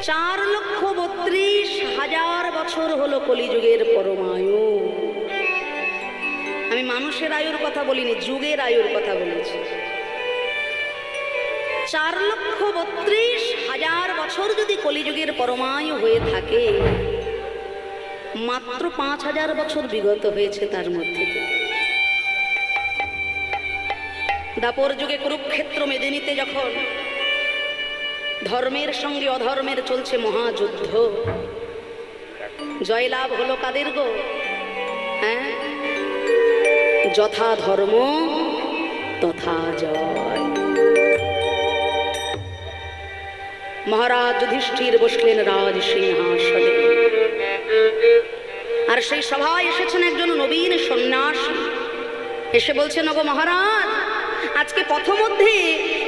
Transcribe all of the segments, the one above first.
4,32,000 বছর হলো কলিযুগের পরমায়ু। আমি মানুষের আয়ুর কথা বলিনি, যুগের আয়ুর কথা বলেছি। 4,32,000 বছর যদি কলিযুগের পরমায়ু হয়ে থাকে, মাত্র 5,000 বছর বিগত হয়েছে তার মধ্যে থেকে। দাপর যুগে কুরুক্ষেত্র মেদিনীতে যখন ধর্মের সঙ্গে অধর্মের চলছে মহাযুদ্ধ, জয়লাভ হলো কাদের গো? হ্যাঁ, যথা ধর্ম তথা জয়। মহারাজ যুধিষ্ঠির বসলেন রাজ সিংহাসনে, আর সেই সভায় এসেছেন একজন নবীন সন্ন্যাসী। এসে বলছেন, ওগো মহারাজ, আজকে পথমধ্যে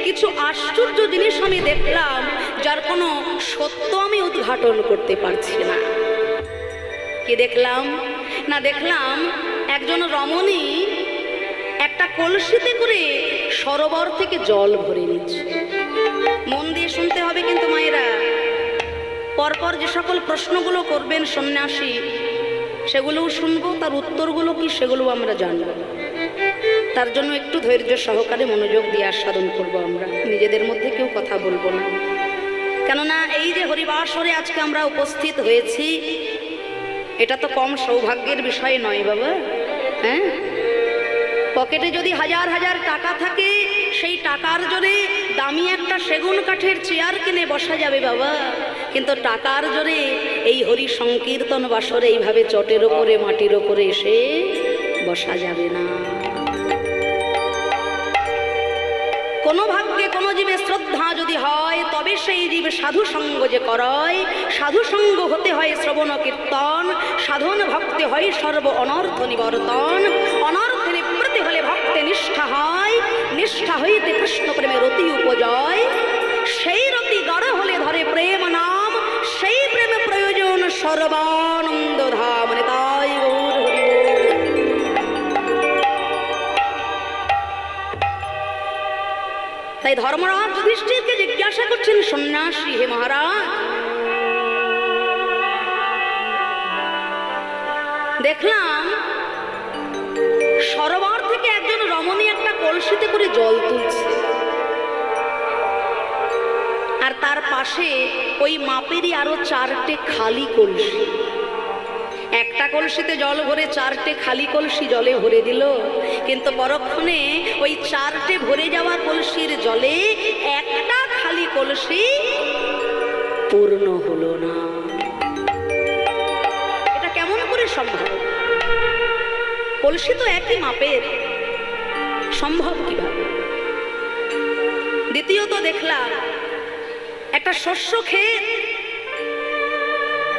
কিছু আশ্চর্য জিনিস আমি দেখলাম, যার কোনো সত্য আমি উদ্ঘাটন করতে পারছি না। কি দেখলাম? না, দেখলাম একজন রমণী একটা কলসিতে করে সরোবর থেকে জল ভরে নিচ্ছে। মন দিয়ে শুনতে হবে কিন্তু মায়েরা, পরপর যে সকল প্রশ্নগুলো করবেন সন্ন্যাসী, সেগুলোও শুনবো, তার উত্তরগুলো কি সেগুলোও আমরা জানবো। তার জন্য একটু ধৈর্য সহকারে মনোযোগ দিয়ে আস্বাদন করবো আমরা, নিজেদের মধ্যে কেউ কথা বলবো না। কেননা এই যে হরিবাসরে আজকে আমরা উপস্থিত হয়েছি, এটা তো কম সৌভাগ্যের বিষয় নয় বাবা। হ্যাঁ, পকেটে যদি হাজার হাজার টাকা থাকে, সেই টাকার জোরে দামি একটা সেগুন কাঠের চেয়ার কিনে বসা যাবে বাবা, কিন্তু টাকার জোরে এই হরি সংকীর্তন বাসরে এইভাবে চটের ওপরে মাটির ওপরে এসে বসা যাবে না। কোনো ভাগ্যে কোনো জীবে শ্রদ্ধা যদি হয়, তবে সেই জীব সাধু সঙ্গ যে করয়, সাধু সঙ্গ হতে হয় শ্রবণ কীর্তন, সাধন ভক্তে হয় সর্ব অনর্থ নিবর্তন, অনর্থে নিবৃত্তি হলে ভক্তে নিষ্ঠা হয়, নিষ্ঠা হইতে কৃষ্ণ প্রেমে রতি উপজয়, সেই রতি গড় হলে ধরে প্রেম নাম, সেই প্রেমে প্রয়োজন সর্বানন্দ ধাম। তাই গৌর হরি। তাই ধর্মরাজ যুধিষ্ঠিরকে জিজ্ঞাসা করছেন সন্ন্যাসী, হে মহারাজ, দেখলাম সরোবর থেকে একজন রমণী একটা কলসিতে করে জল তুলছে, আর তার পাশে ওই মাপেরই আরো 4টে খালি কলসি। একটা কলসিতে জল ভরে 4টে খালি কলসি জলে ভরে দিল, কিন্তু পরক্ষণে ওই 4টে ভরে যাওয়া কলসির জলে একটা খালি কলসি পূর্ণ হলো না। এটা কেমন করে সম্ভব? কলসি তো একই মাপের, সম্ভব কিভাবে? দ্বিতীয়ত দেখলাম একটা শস্য ক্ষেত,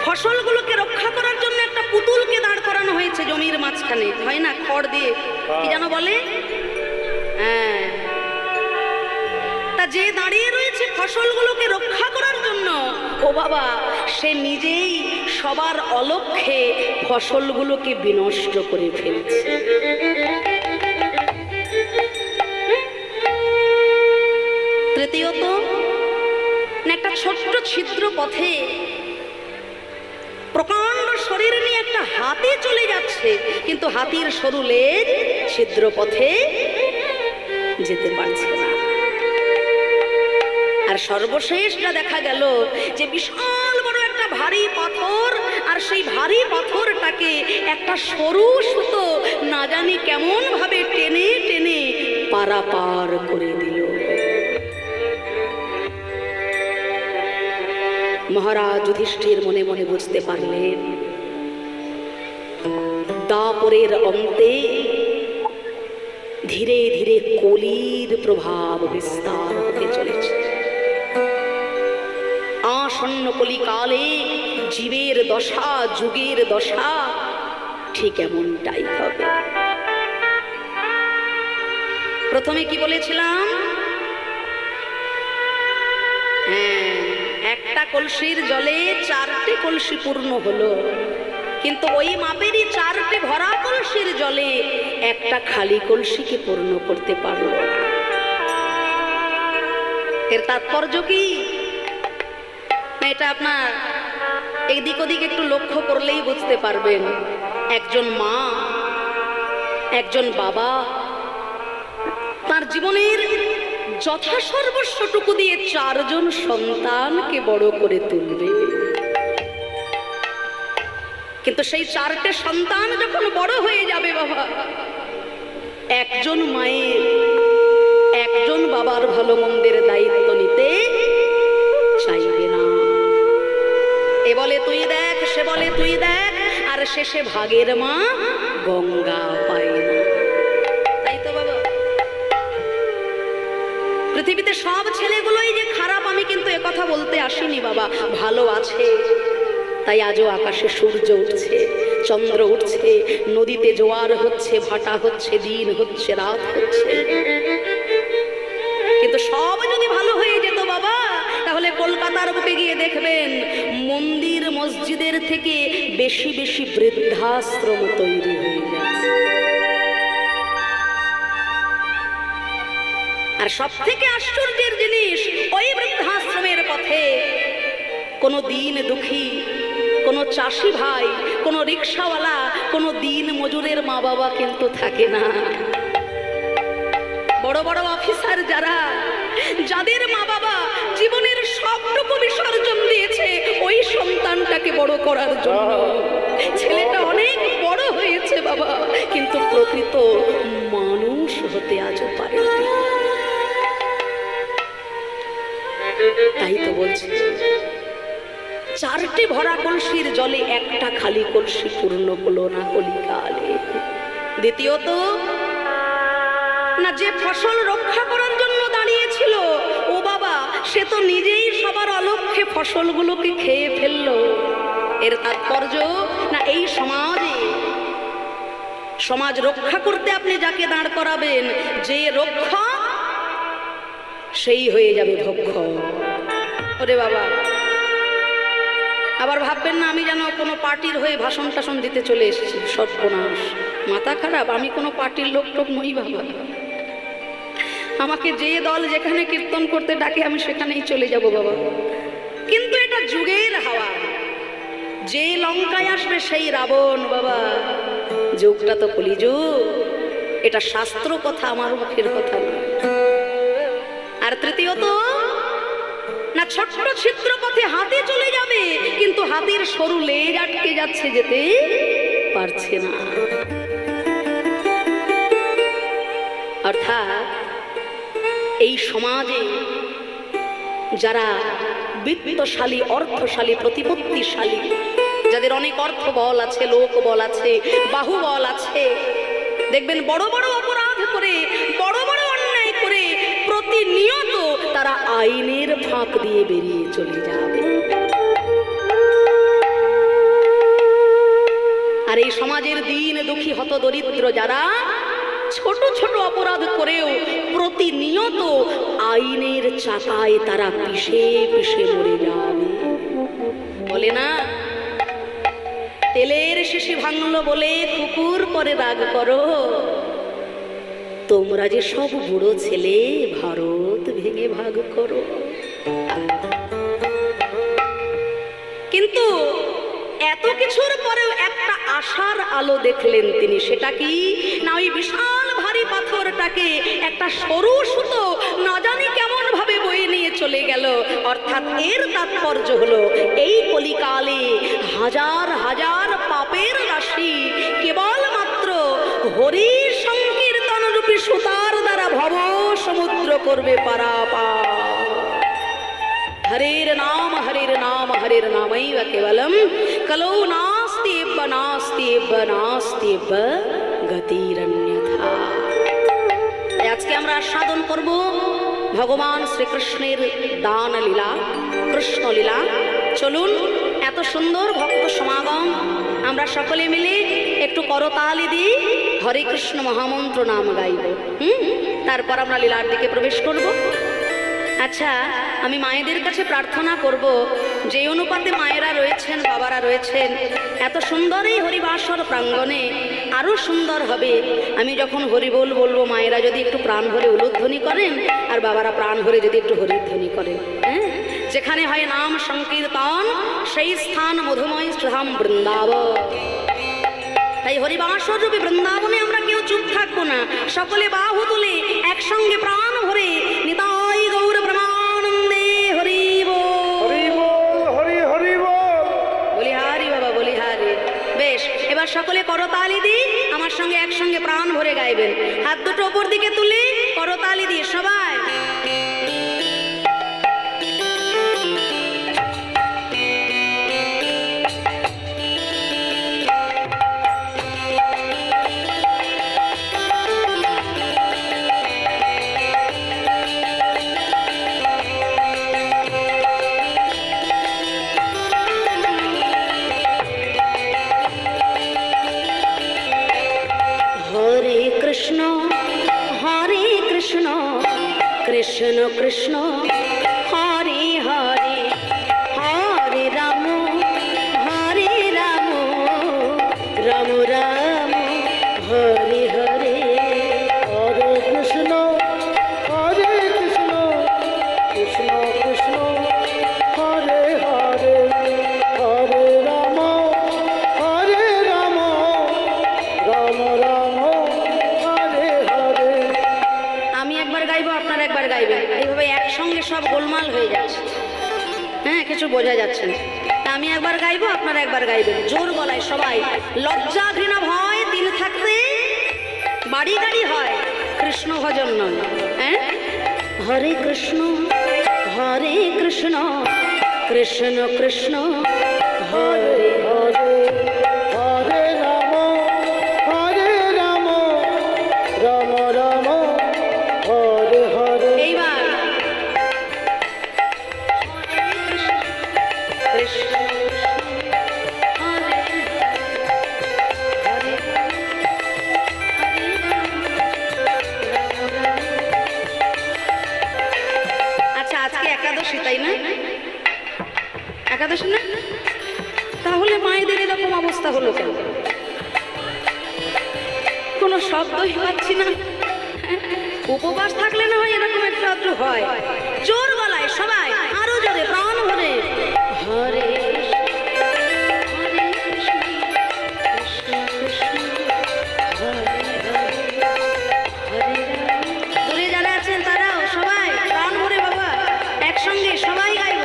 ফসলগুলোকে রক্ষা করার জন্য একটা পুতুলকে দাঁড় করানো হয়েছে জমির মাঝখানে, হয় না, খড় দিয়ে, কি যেন বলে? হ্যাঁ, তা যে দাঁড়িয়ে রয়েছে ফসলগুলোকে রক্ষা করার জন্য, ও বাবা, সে নিজেই সবার অলক্ষ্যে ফসলগুলোকে বিনষ্ট করে ফেলছে। তৃতীয়ত, একটা ছোট্ট ছিদ্র পথে প্রকাণ্ড শরীর নিয়ে একটা হাতি চলে যাচ্ছে, কিন্তু হাতির সরু লেজ ছিদ্র পথে যেতে পারছে না। আর সর্বশেষ যা দেখা গেল, যে বিশাল বড় একটা ভারী পাথর, আর সেই ভারী পাথরটাকে একটা সরু সুতো না জানি কেমন ভাবে টেনে টেনে পারাপার করে দিল। মহারাজ যুধিষ্ঠির মনে মনে বুঝতে পারলেন, দাপরের অন্তে ধীরে ধীরে কলির প্রভাব বিস্তার হতে চলেছে। আসন্ন কলিকালে জীবের দশা, যুগের দশা ঠিক এমনটাই হবে। প্রথমে কি বলেছিলাম? হ্যাঁ, একটা কলসির জলে 4টে কলসি পূর্ণ হলো, কিন্তু ওই মাপেরই 4টে ভরা কলসির জলে একটা খালি কলসিকে পূর্ণ করতে পারল না। এর তাৎপর্য কি? এটা আপনার এদিক ওদিক একটু লক্ষ্য করলেই বুঝতে পারবেন। একজন মা, একজন বাবা তার জীবনের যথাসর্বস্বটুকু দিয়ে 4 জন সন্তানকে বড় করে তুলবে, কিন্তু সেই 4টে সন্তান যখন বড় হয়ে যাবে বাবা, একজন মায়ের একজন বাবার ভালো মন্দের দায়িত্ব নিতে চাইবে না। এ বলে তুই দেখ, সে বলে তুই দেখ, আর শেষে ভাগের মা গঙ্গা পায় না। তাই তো বাবা, পৃথিবীতে সব ছেলেগুলোই যে খারাপ আমি কিন্তু একথা বলতে আসিনি বাবা, ভালো আছে। তাই আজও আকাশে সূর্য উঠছে, চন্দ্র উঠছে, নদীতে জোয়ার হচ্ছে, ভাটা হচ্ছে, দিন হচ্ছে, রাত হচ্ছে। কিন্তু সব যদি ভালো হয়ে যেত বাবা, তাহলে কলকাতার বুকে গিয়ে দেখবেন মন্দির মসজিদের থেকে বেশি বেশি বৃদ্ধাশ্রম তৈরি হয়ে যাচ্ছে। আর সব থেকে আশ্চর্যের জিনিস, ওই বৃদ্ধাশ্রমের পথে কোনো দিন দুঃখী, কোনো চাষি ভাই, কোনো রিক্সাওয়ালা, কোনো দিন মজুরের মা বাবা কিন্তু থাকে না। বড় বড় অফিসার যারা, যাদের মা বাবা জীবনের সবটুকু বিসর্জন দিয়েছে ওই সন্তানটাকে বড় করার জন্য, ছেলেটা অনেক বড় হয়েছে বাবা, কিন্তু প্রকৃত মানুষ হতে আজও পারেনি। তাই তো বলছি, 4টে ভরা কলসির জলে একটা খালি কলসি পূর্ণ হলো না কলিকালে। দ্বিতীয়ত, না যে ফসল রক্ষা করার জন্য দাঁড়িয়েছিল ও বাবা, সে তো নিজেই সবার অলক্ষ্যে ফসলগুলোকে খেয়ে ফেললো। এর তাৎপর্য না, এই সমাজ রক্ষা করতে আপনি যাকে দাঁড় করাবেন, যে রক্ষা সেই হয়ে যাবে ভক্ষ। ওরে বাবা, আবার ভাববেন না আমি যেন কোনো পার্টির হয়ে ভাষণ টাষণ দিতে চলে এসেছি। সর্বনাশ, মাথা খারাপ, আমি কোনো পার্টির লোক নই বাবা। আমাকে যে দল যেখানে কীর্তন করতে ডাকে আমি সেখানেই চলে যাব বাবা। কিন্তু এটা যুগের হাওয়া, যে লঙ্কায় আসবে সেই রাবণ বাবা। যুগটা তো কলিযুগ, এটা শাস্ত্র কথা, আমার মুখের কথা না। আর তৃতীয়ত, না ছোট্ট ছিদ্র পথে হাতি চলে যাবে, কিন্তু হাতির সরু লেজ আটকে যাচ্ছে, যেতে পারছে না। অর্থাৎ এই সমাজে যারা বিত্তশালী, অর্থশালী, প্রতিপত্তিশালী, যাদের অনেক অর্থ বল আছে, লোক বল আছে, বাহু বল আছে, দেখবেন বড় বড় অপরাধ করে, বড় বড় অন্যায় করে প্রতিনিয়ত তারা আইনের ফাঁক দিয়ে বেরিয়ে চলে যাবে। আর এই সমাজের দিন দুঃখী হত দরিদ্র যারা ছোট ছোট অপরাধ করেও প্রতিনিয়ত আইনের চাকায় তারা পিষে পিষে মরে যাবে। বলে না, তেলের শিশি ভাঙলো বলে কুকুর পরে রাগ করো, তোমরা যে সব বুড়ো ছেলে ভারত ভেঙে ভাগ করো। কিন্তু এত কিছুর পরেও একটা আশার আলো দেখলেন তিনি। সেটা কি না, ওই বিশাল ভারী পাথরটাকে একটা সরু সুতো না জানি কেমন ভাবে বয়ে নিয়ে চলে গেল। অর্থাৎ এর তাৎপর্য হলো, এই কলিকালে হাজার হাজার পাপের রাশি কেবলমাত্র হরি সংকীর্তন রূপী সুতার দ্বারা ভব সমুদ্র করবে পারাপার। হরের নাম হরের নাম হরের নামৈব কেবলম কলৌ নাস্তিব নাস্তিব নাস্তিব গতিরন্যথা। আজকে আমরা আস্বাদন করব ভগবান শ্রীকৃষ্ণের দান লীলা, কৃষ্ণ লীলা। চলুন, এত সুন্দর ভক্ত সমাগম, আমরা সকলে মিলে একটু করতালি দিই, হরে কৃষ্ণ মহামন্ত্র নাম গাইব। তারপর আমরা লীলার দিকে প্রবেশ করব। আচ্ছা, আমি মায়েদের কাছে প্রার্থনা করব, যে অনুপাতে মায়েরা রয়েছেন, বাবারা রয়েছেন, এত সুন্দর এই হরিবাসর প্রাঙ্গণে আরও সুন্দর হবে। আমি যখন হরিবোল বলবো, মায়েরা যদি একটু প্রাণ ভরে উলুধ্বনি করেন, আর বাবারা প্রাণ ভরে যদি একটু হরিধ্বনি করেন, হ্যাঁ, যেখানে হয় নাম সংকীর্তন সেই স্থান মধুময় ধাম বৃন্দাবন। তাই হরিবাসর রূপে বৃন্দাবনে আমরা কেউ চুপ থাকবো না, সকলে বাহু তুলে একসঙ্গে প্রাণ ভরে নিতাই গৌর প্রেমানন্দে হরি বল। হরি হরি বল। বলিহারি বাবা বলিহারি। বেশ, এবার সকলে করতালি দিয়ে আমার সঙ্গে একসঙ্গে প্রাণ ভরে গাইবেন। হাত দুটো ওপর দিকে তুলে করতালি দিয়ে সবাই। কৃষ্ণ কৃষ্ণ হরে হরে হরে রাম রাম রাম হরে হরে। হরে কৃষ্ণ কৃষ্ণ কৃষ্ণ হরে হরে হরে রাম রাম রাম হরে হরে। আমি একবার গাইবো, আপনারা একবার গাইবেন। এইভাবে একসঙ্গে সব গোলমাল হয়ে যাচ্ছে, হ্যাঁ কিছু বোঝা যাচ্ছে না। আমি একবার গাইবো, আপনারা একবার গাইবেন জোর গলায় সবাই। লজ্জা ঘৃণা ভয় দিল থাকতে বাড়ি গাড়ি হয়, কৃষ্ণ ভজন নয়। হ্যাঁ, হরে কৃষ্ণ কৃষ্ণ কৃষ্ণ হরে হরে হরে রাম রাম রাম হরে হরে। এইবার কৃষ্ণ হরে হরে আচ্ছা, আজকে একাদশী তাই না? একাদশী না? তাহলে মায়েদের এরকম অবস্থা হলো কেন? কোনো শব্দই পাচ্ছি না। উপবাস থাকলে না হয় এরকম একটা আদ্র হয়। জোর গলায় সবাই আরো জোরে প্রাণ ভরে হরে দূরে যারা আছেন তারাও সবাই প্রাণ ভরে বাবা একসঙ্গে সবাই গাইব।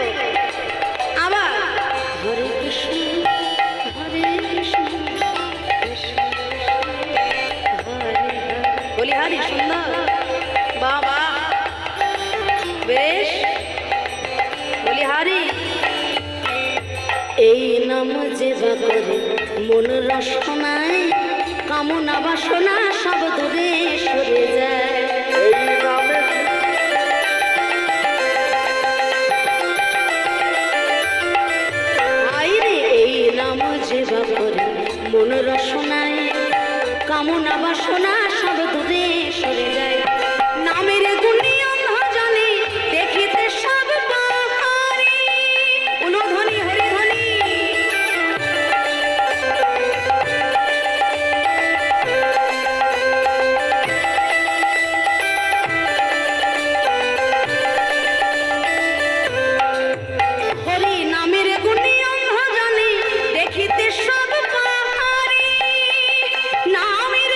আবার হরে কৃষ্ণ বলি হারি সুন্দর বাবা বেশ বলি হারি। এই নাম যে বা করে মন রসনায় কামনা বাসনা সব দূরে সরে যায়। এই নামে আইরে এই নাম যে বা করে মন রসনায় কামনা বাসনা সব দূরে সরে যায়। নামের গুণী অন্ধ জানে দেখিতে সব পাহাড়ি। উলুধ্বনি হরিধ্বনি হরি নামের গুণী অন্ধ জানে দেখিতে সব পাহাড়ি। নামের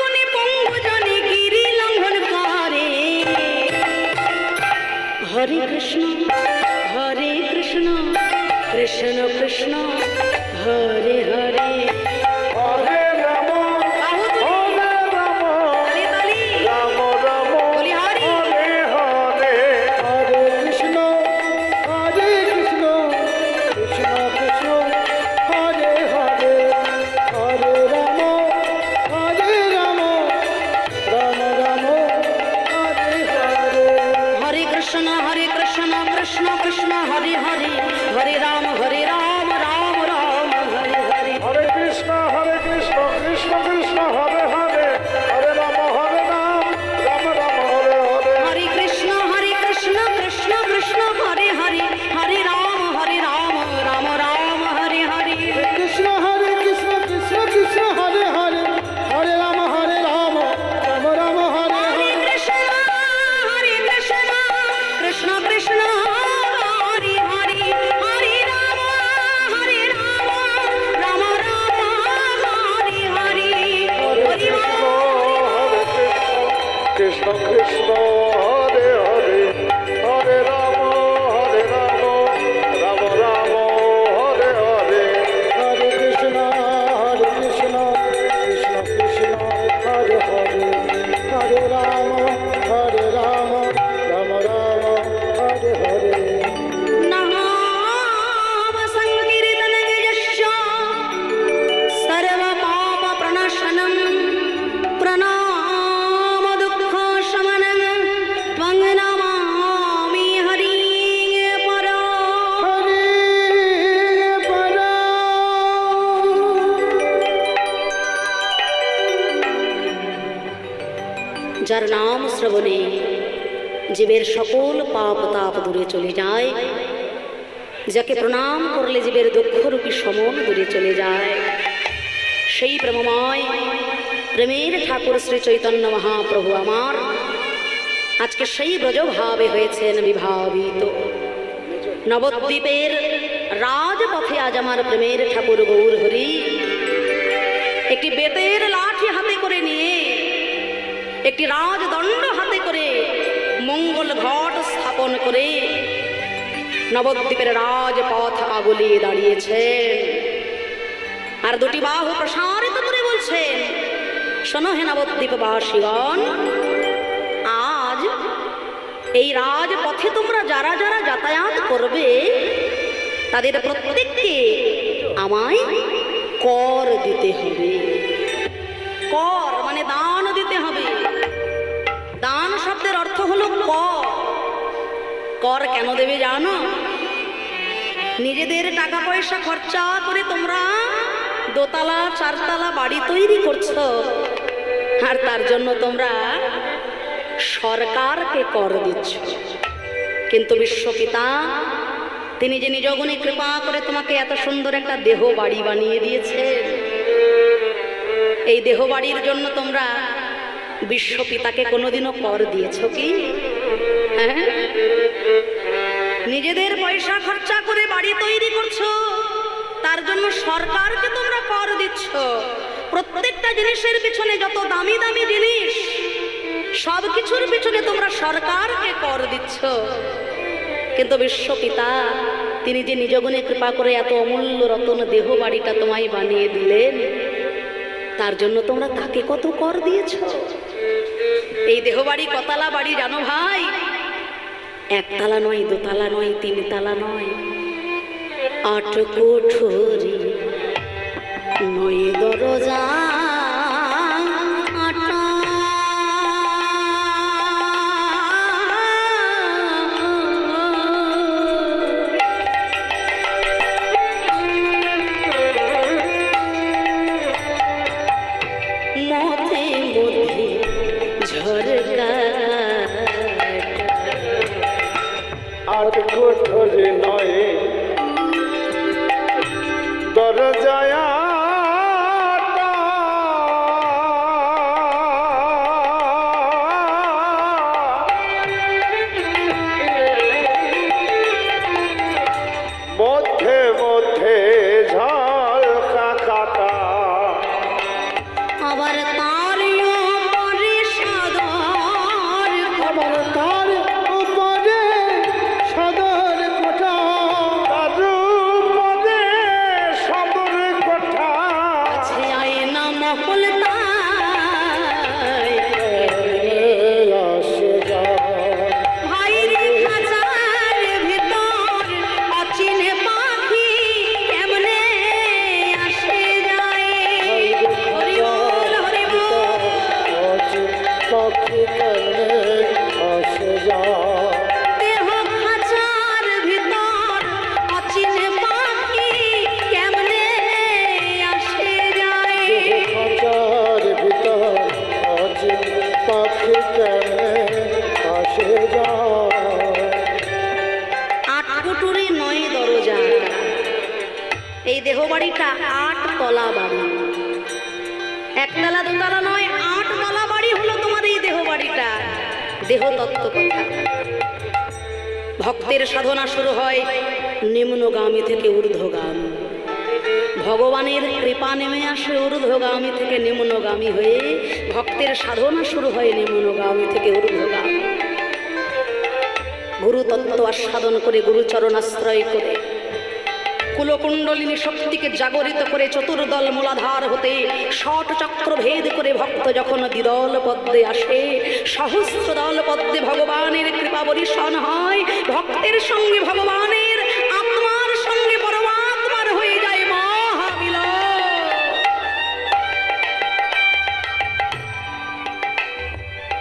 গুণী পঙ্গু জানে গিরি লঙ্ঘন করে। হরে কৃষ্ণ কৃষ্ণ কৃষ্ণ হরে হরে হরে রাম বাহু তুলে হরে রাম তালি তালি রাম রাম বলি হরি হরে হরে হরে কৃষ্ণ কৃষ্ণ কৃষ্ণ হরে হরে হরে রাম রাম রাম হরে হরে। হরে কৃষ্ণ কৃষ্ণ কৃষ্ণ হরে হরে হরে রাম রাম রাম হরে হরে। হরে কৃষ্ণ কৃষ্ণ কৃষ্ণ হরে হরে হরে রাম রাম রাম হরে হরে। হরে কৃষ্ণ কৃষ্ণ কৃষ্ণ হরে হরে হরে রাম রাম রাম হরে হরে। কৃষ্ণ কৃষ্ণ কৃষ্ণ হরে হরে হরে রাম রাম রাম হরে হরে হরে। কৃষ্ণ শ্রবণে জীবের সকল পাপ তাপ দূরে চলে যায়, যাকে প্রণাম করলে জীবের দুঃখরূপী সমন দূরে চলে যায়, সেই প্রেমময় প্রেমের ঠাকুর শ্রী চৈতন্য মহাপ্রভু আমার আজকে সেই ব্রজভাবে হয়েছেন বিভাবিত। নবদ্বীপের রাজপথে আজ আমার প্রেমের ঠাকুর গৌর হরি একটি বেতের লাঠি হাতে করে নিয়ে, একটি রাজদণ্ড হাতে করে, মঙ্গল ঘট স্থাপন করে নবদ্বীপের রাজপথ আগলিয়ে দাঁড়িয়েছেন, আর দুটি বাহু প্রসারিত করে বলছেন, শোনো হে নবদ্বীপবাসীগণ, আজ এই রাজপথে তোমরা যারা যারা যাতায়াত করবে তাদের প্রত্যেককে আমায় কর দিতে হবে। কর মানে দান দিতে হবে। দান শব্দের অর্থ হলো কর। কর কেন দেবে জানো? নিজেদের টাকা পয়সা খরচা করে তোমরা দোতলা চারতলা বাড়ি তৈরি করছো, আর তার জন্য তোমরা সরকারকে কর দিচ্ছ। কিন্তু বিশ্বপিতা তিনি যে নিজ গুণে কৃপা করে তোমাকে এত সুন্দর একটা দেহ বাড়ি বানিয়ে দিয়েছে, এই দেহ বাড়ির জন্য তোমরা বিশ্বপিতাকে কোনোদিনও কর দিয়েছ কি? হ্যাঁ, নিজেদের পয়সা খরচা করে বাড়ি তৈরি করছো, তার জন্য সরকারকে তোমরা কর দিচ্ছ। প্রত্যেকটা জিনিসের পিছনে, যত দামি দামি জিনিস সব কিছুর পিছনে তোমরা সরকারকে কর দিচ্ছ। কিন্তু বিশ্বপিতা তিনি যে নিজ গুণে কৃপা করে এত অমূল্য রতন দেহ বাড়িটা তোমায় বানিয়ে দিলেন, তার জন্য তোমরা তাকে কত কর দিয়েছ। এই দেহ বাড়ি কতলা বাড়ি জানো ভাই? একতলা নয়, দোতলা নয়, তিনতলা নয়, 8 কোঠরি, 9 দরজা, 8 মধ্যে মধ্যে ঝরকা, 8 কোঠরি 9 দরজায়, মধ্যে মধ্যে ঝলকা কাটা, আবার তারিও পরে সদর, আবার তার উপরে সদর কোঠা, তার উপরে সদর কোঠা, আছে আয়না মহল তাই, আসে যায় ভাইরে খাঁচার ভিতর অচিন পাখি কেমনে আসে যায়। হরি বল, হরি বল। পাখি কেমনে আসে যায়, দেহ খাঁচার ভিতর অচিন পাখি কেমনে আসে যায়। খাঁচার ভিতর আজ পাখি কেমনে আসে যায়। 8 কোঠরি 9 দরজা, এই দেহ বাড়িটা 8 তলা বাড়ি। একতলা দোতলা নয়, 8 তলা বাড়ি হলো তোমার এই দেহ বাড়িটা। দেহ তত্ত্ব কথা। ভক্তের সাধনা শুরু হয় নিম্নগামী থেকে ঊর্ধ্বগামী। ভগবানের কৃপা নেমে আসে ঊর্ধ্বগামী থেকে নিম্নগামী হয়ে, ভক্তের সাধনা শুরু হয় নিম্নগামী থেকে ঊর্ধ্বগামী। গুরু তত্ত্ব আস্বাদন করে, গুরুচরণ আশ্রয় করে, কুলকুণ্ডলিনী শক্তিকে জাগরিত করে, চতুর্দল মূলাধার হতে ষট চক্র ভেদ করে ভক্ত যখন দ্বিদল পদ্মে আসে, সহস্র দল পদ্মে ভগবানের কৃপা বরিশন হয়। ভক্তের সঙ্গে ভগবানের, আত্মার সঙ্গে পরমাত্মার হয়ে যায় মহামিলন।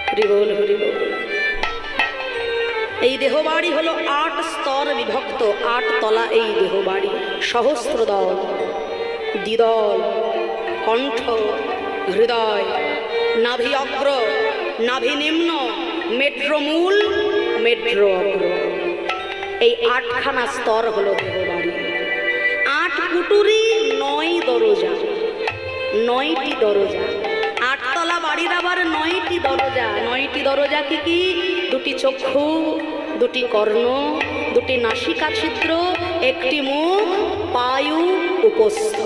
হরি বল, হরি বল। এই দেহবাড়ি হলো 8 স্তর বিভক্ত, 8 তলা এই দেহবাড়ি। সহস্র দল, দ্বিদল, কণ্ঠ, হৃদয়, নাভি অগ্র, নাভি নিম্ন, মেট্রো মূল, মেট্রো অগ্র, এই 8খানা স্তর হলো দেহ বাড়ি। 8 কুটুরি 9 দরজা, 9টি দরজা। 8 তলা বাড়ির আবার 9টি দরজা। 9টি দরজা কি কি? 2টি চক্ষু, 2টি কর্ণ, 2টি নাসিকা ছিদ্র, 1টি মুখ, পায়ু, উপস্থ।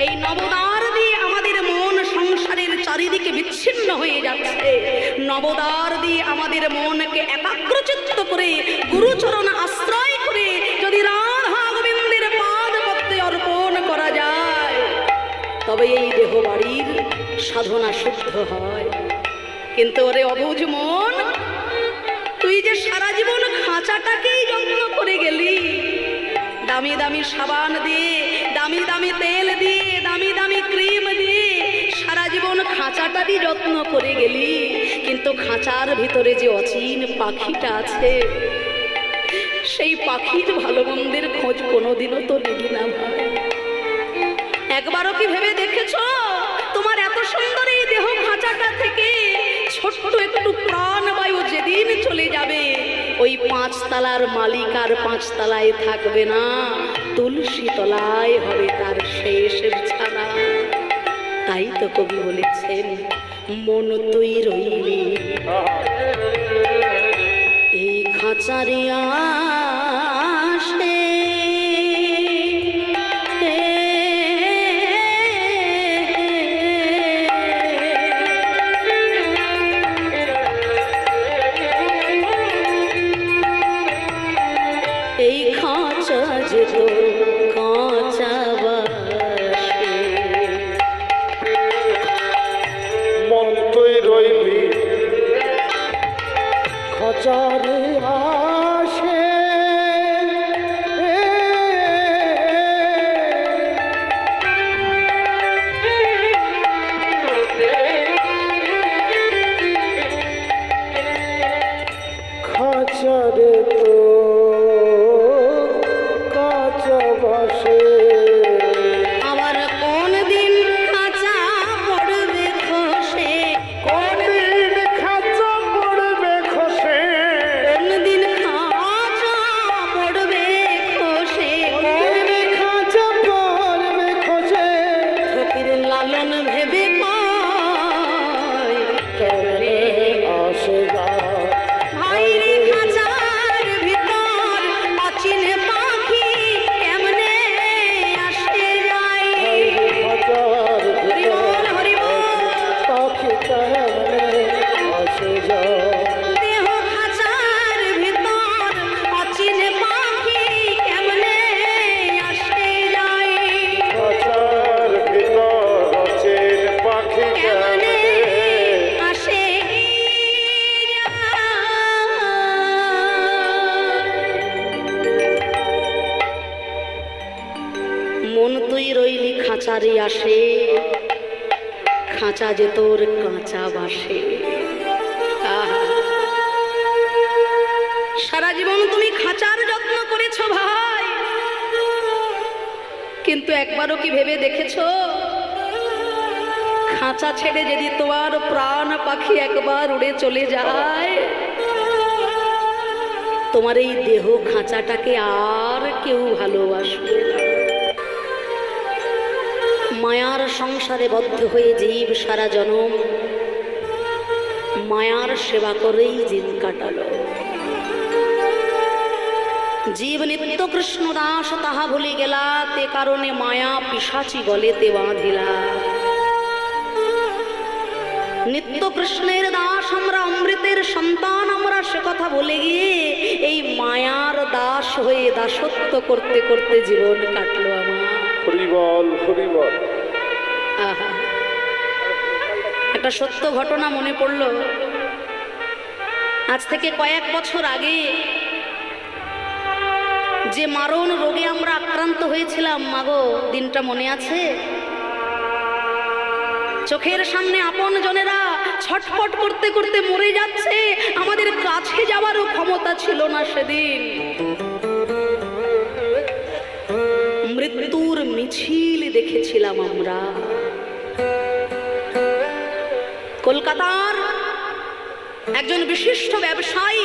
এই নবদ্বার দিয়ে আমাদের মন সংসারের চারিদিকে বিচ্ছিন্ন হয়ে যাচ্ছে। নবদ্বার দিয়ে আমাদের মনকে একাগ্রচিত্ত করে গুরুচরণ আশ্রয় করে যদি রাধা গোবিন্দের পাদ পদ্মে অর্পণ করা যায়, তবে এই দেহ বাড়ির সাধনা শুদ্ধ হয়। কিন্তু ওরে অবুঝ মন, তুই যে সারা জীবন খাঁচাটাকেই যত্ন করে গেলি, দামি দামি সাবান দিয়ে, দামি দামি তেল দিয়ে, দামি দামি ক্রিম দিয়ে সারা জীবন খাঁচাটারই যত্ন করে গেলি, কিন্তু খাঁচার ভিতরে যে অচিন পাখিটা আছে, সেই পাখির ভালো মন্দের খোঁজ কোনোদিনও তো নিবি না ভাই। একবারও কি ভেবে দেখেছো তোমার এত সুন্দর এই দেহ খাঁচাটা থেকে ছোট্ট একটু প্রাণবায়ু যেদিন চলে যাবে, ওই 5 তলার মালিক আর 5 তলায় থাকবে না, তুলসী তলায় হবে তার শেষ ছাড়া। তাই তো কবি বলেছেন, মন তুই রইলি এই খাঁচারে আসে, এই খাঁচা যে তো কাঁচা বাসে। মন তুই রইলি খাঁচারে আসে, খাঁচারে তো কাঁচা বাসে। আবার কোন দিন খাঁচা পড়বে খসে, কোন দিন খাঁচা পড়বে খসে, কোন দিন খাঁচা পড়বে খসে, কোন দিন খাঁচা পড়বে খসে। ফকির লালন ভেবে কয়, কেমনে আসে গা ভাই রে খাঁচার ভিতর অচিন পাখি কেমনে আসে যায়। খাঁচার হরি বল, হরি বল। পাখি কেমনে আসে যা। দেহ খাঁচার ভিতর অচিন পাখি কেমনে আসে যায়। খাঁচার ভিতর অচেন পাখি কেমনে কেমনে আসে মন তুই রইলি খাঁচারে আসে, খাঁচা যে তোর কাঁচা বাসে। আহা! সারা জীবন তুমি খাঁচার যত্ন করেছো ভাই, কিন্তু একবারও কি ভেবে দেখেছো খাঁচা ছেড়ে যদি তোমার প্রাণ পাখি একবার উড়ে চলে যায়, তোমার এই দেহ খাঁচাটাকে আর কেউ ভালোবাসবে না। মায়ার সংসারে বদ্ধ হয়ে জীব সারা জনম মায়ার সেবা করেই দিন কাটালো। জীব নিত্য কৃষ্ণ দাস তাহা ভুলি গেলা, তে কারণে মায়া পিশাচি গলেতে বাঁধিলা। নিত্য কৃষ্ণের দাস আমরা, অমৃতের সন্তান আমরা, সে কথা বলে গিয়ে এই মায়ার দাস হয়ে দাসত্ব করতে করতে জীবন কাটলো আমার। হরিবল হরিবল। আহা! একটা সত্য ঘটনা মনে পড়লো। আজ থেকে কয়েক বছর আগে যে মারণ রোগে আমরা আক্রান্ত হয়েছিলাম, মাগো দিনটা মনে আছে? চোখের সামনে আপন জনেরা ছটফট করতে করতে মরে যাচ্ছে, আমাদের কাছে যাওয়ারও ক্ষমতা ছিল না সেদিন। মৃত্যুর মিছিল দেখেছিলাম আমরা। কলকাতার একজন বিশিষ্ট ব্যবসায়ী,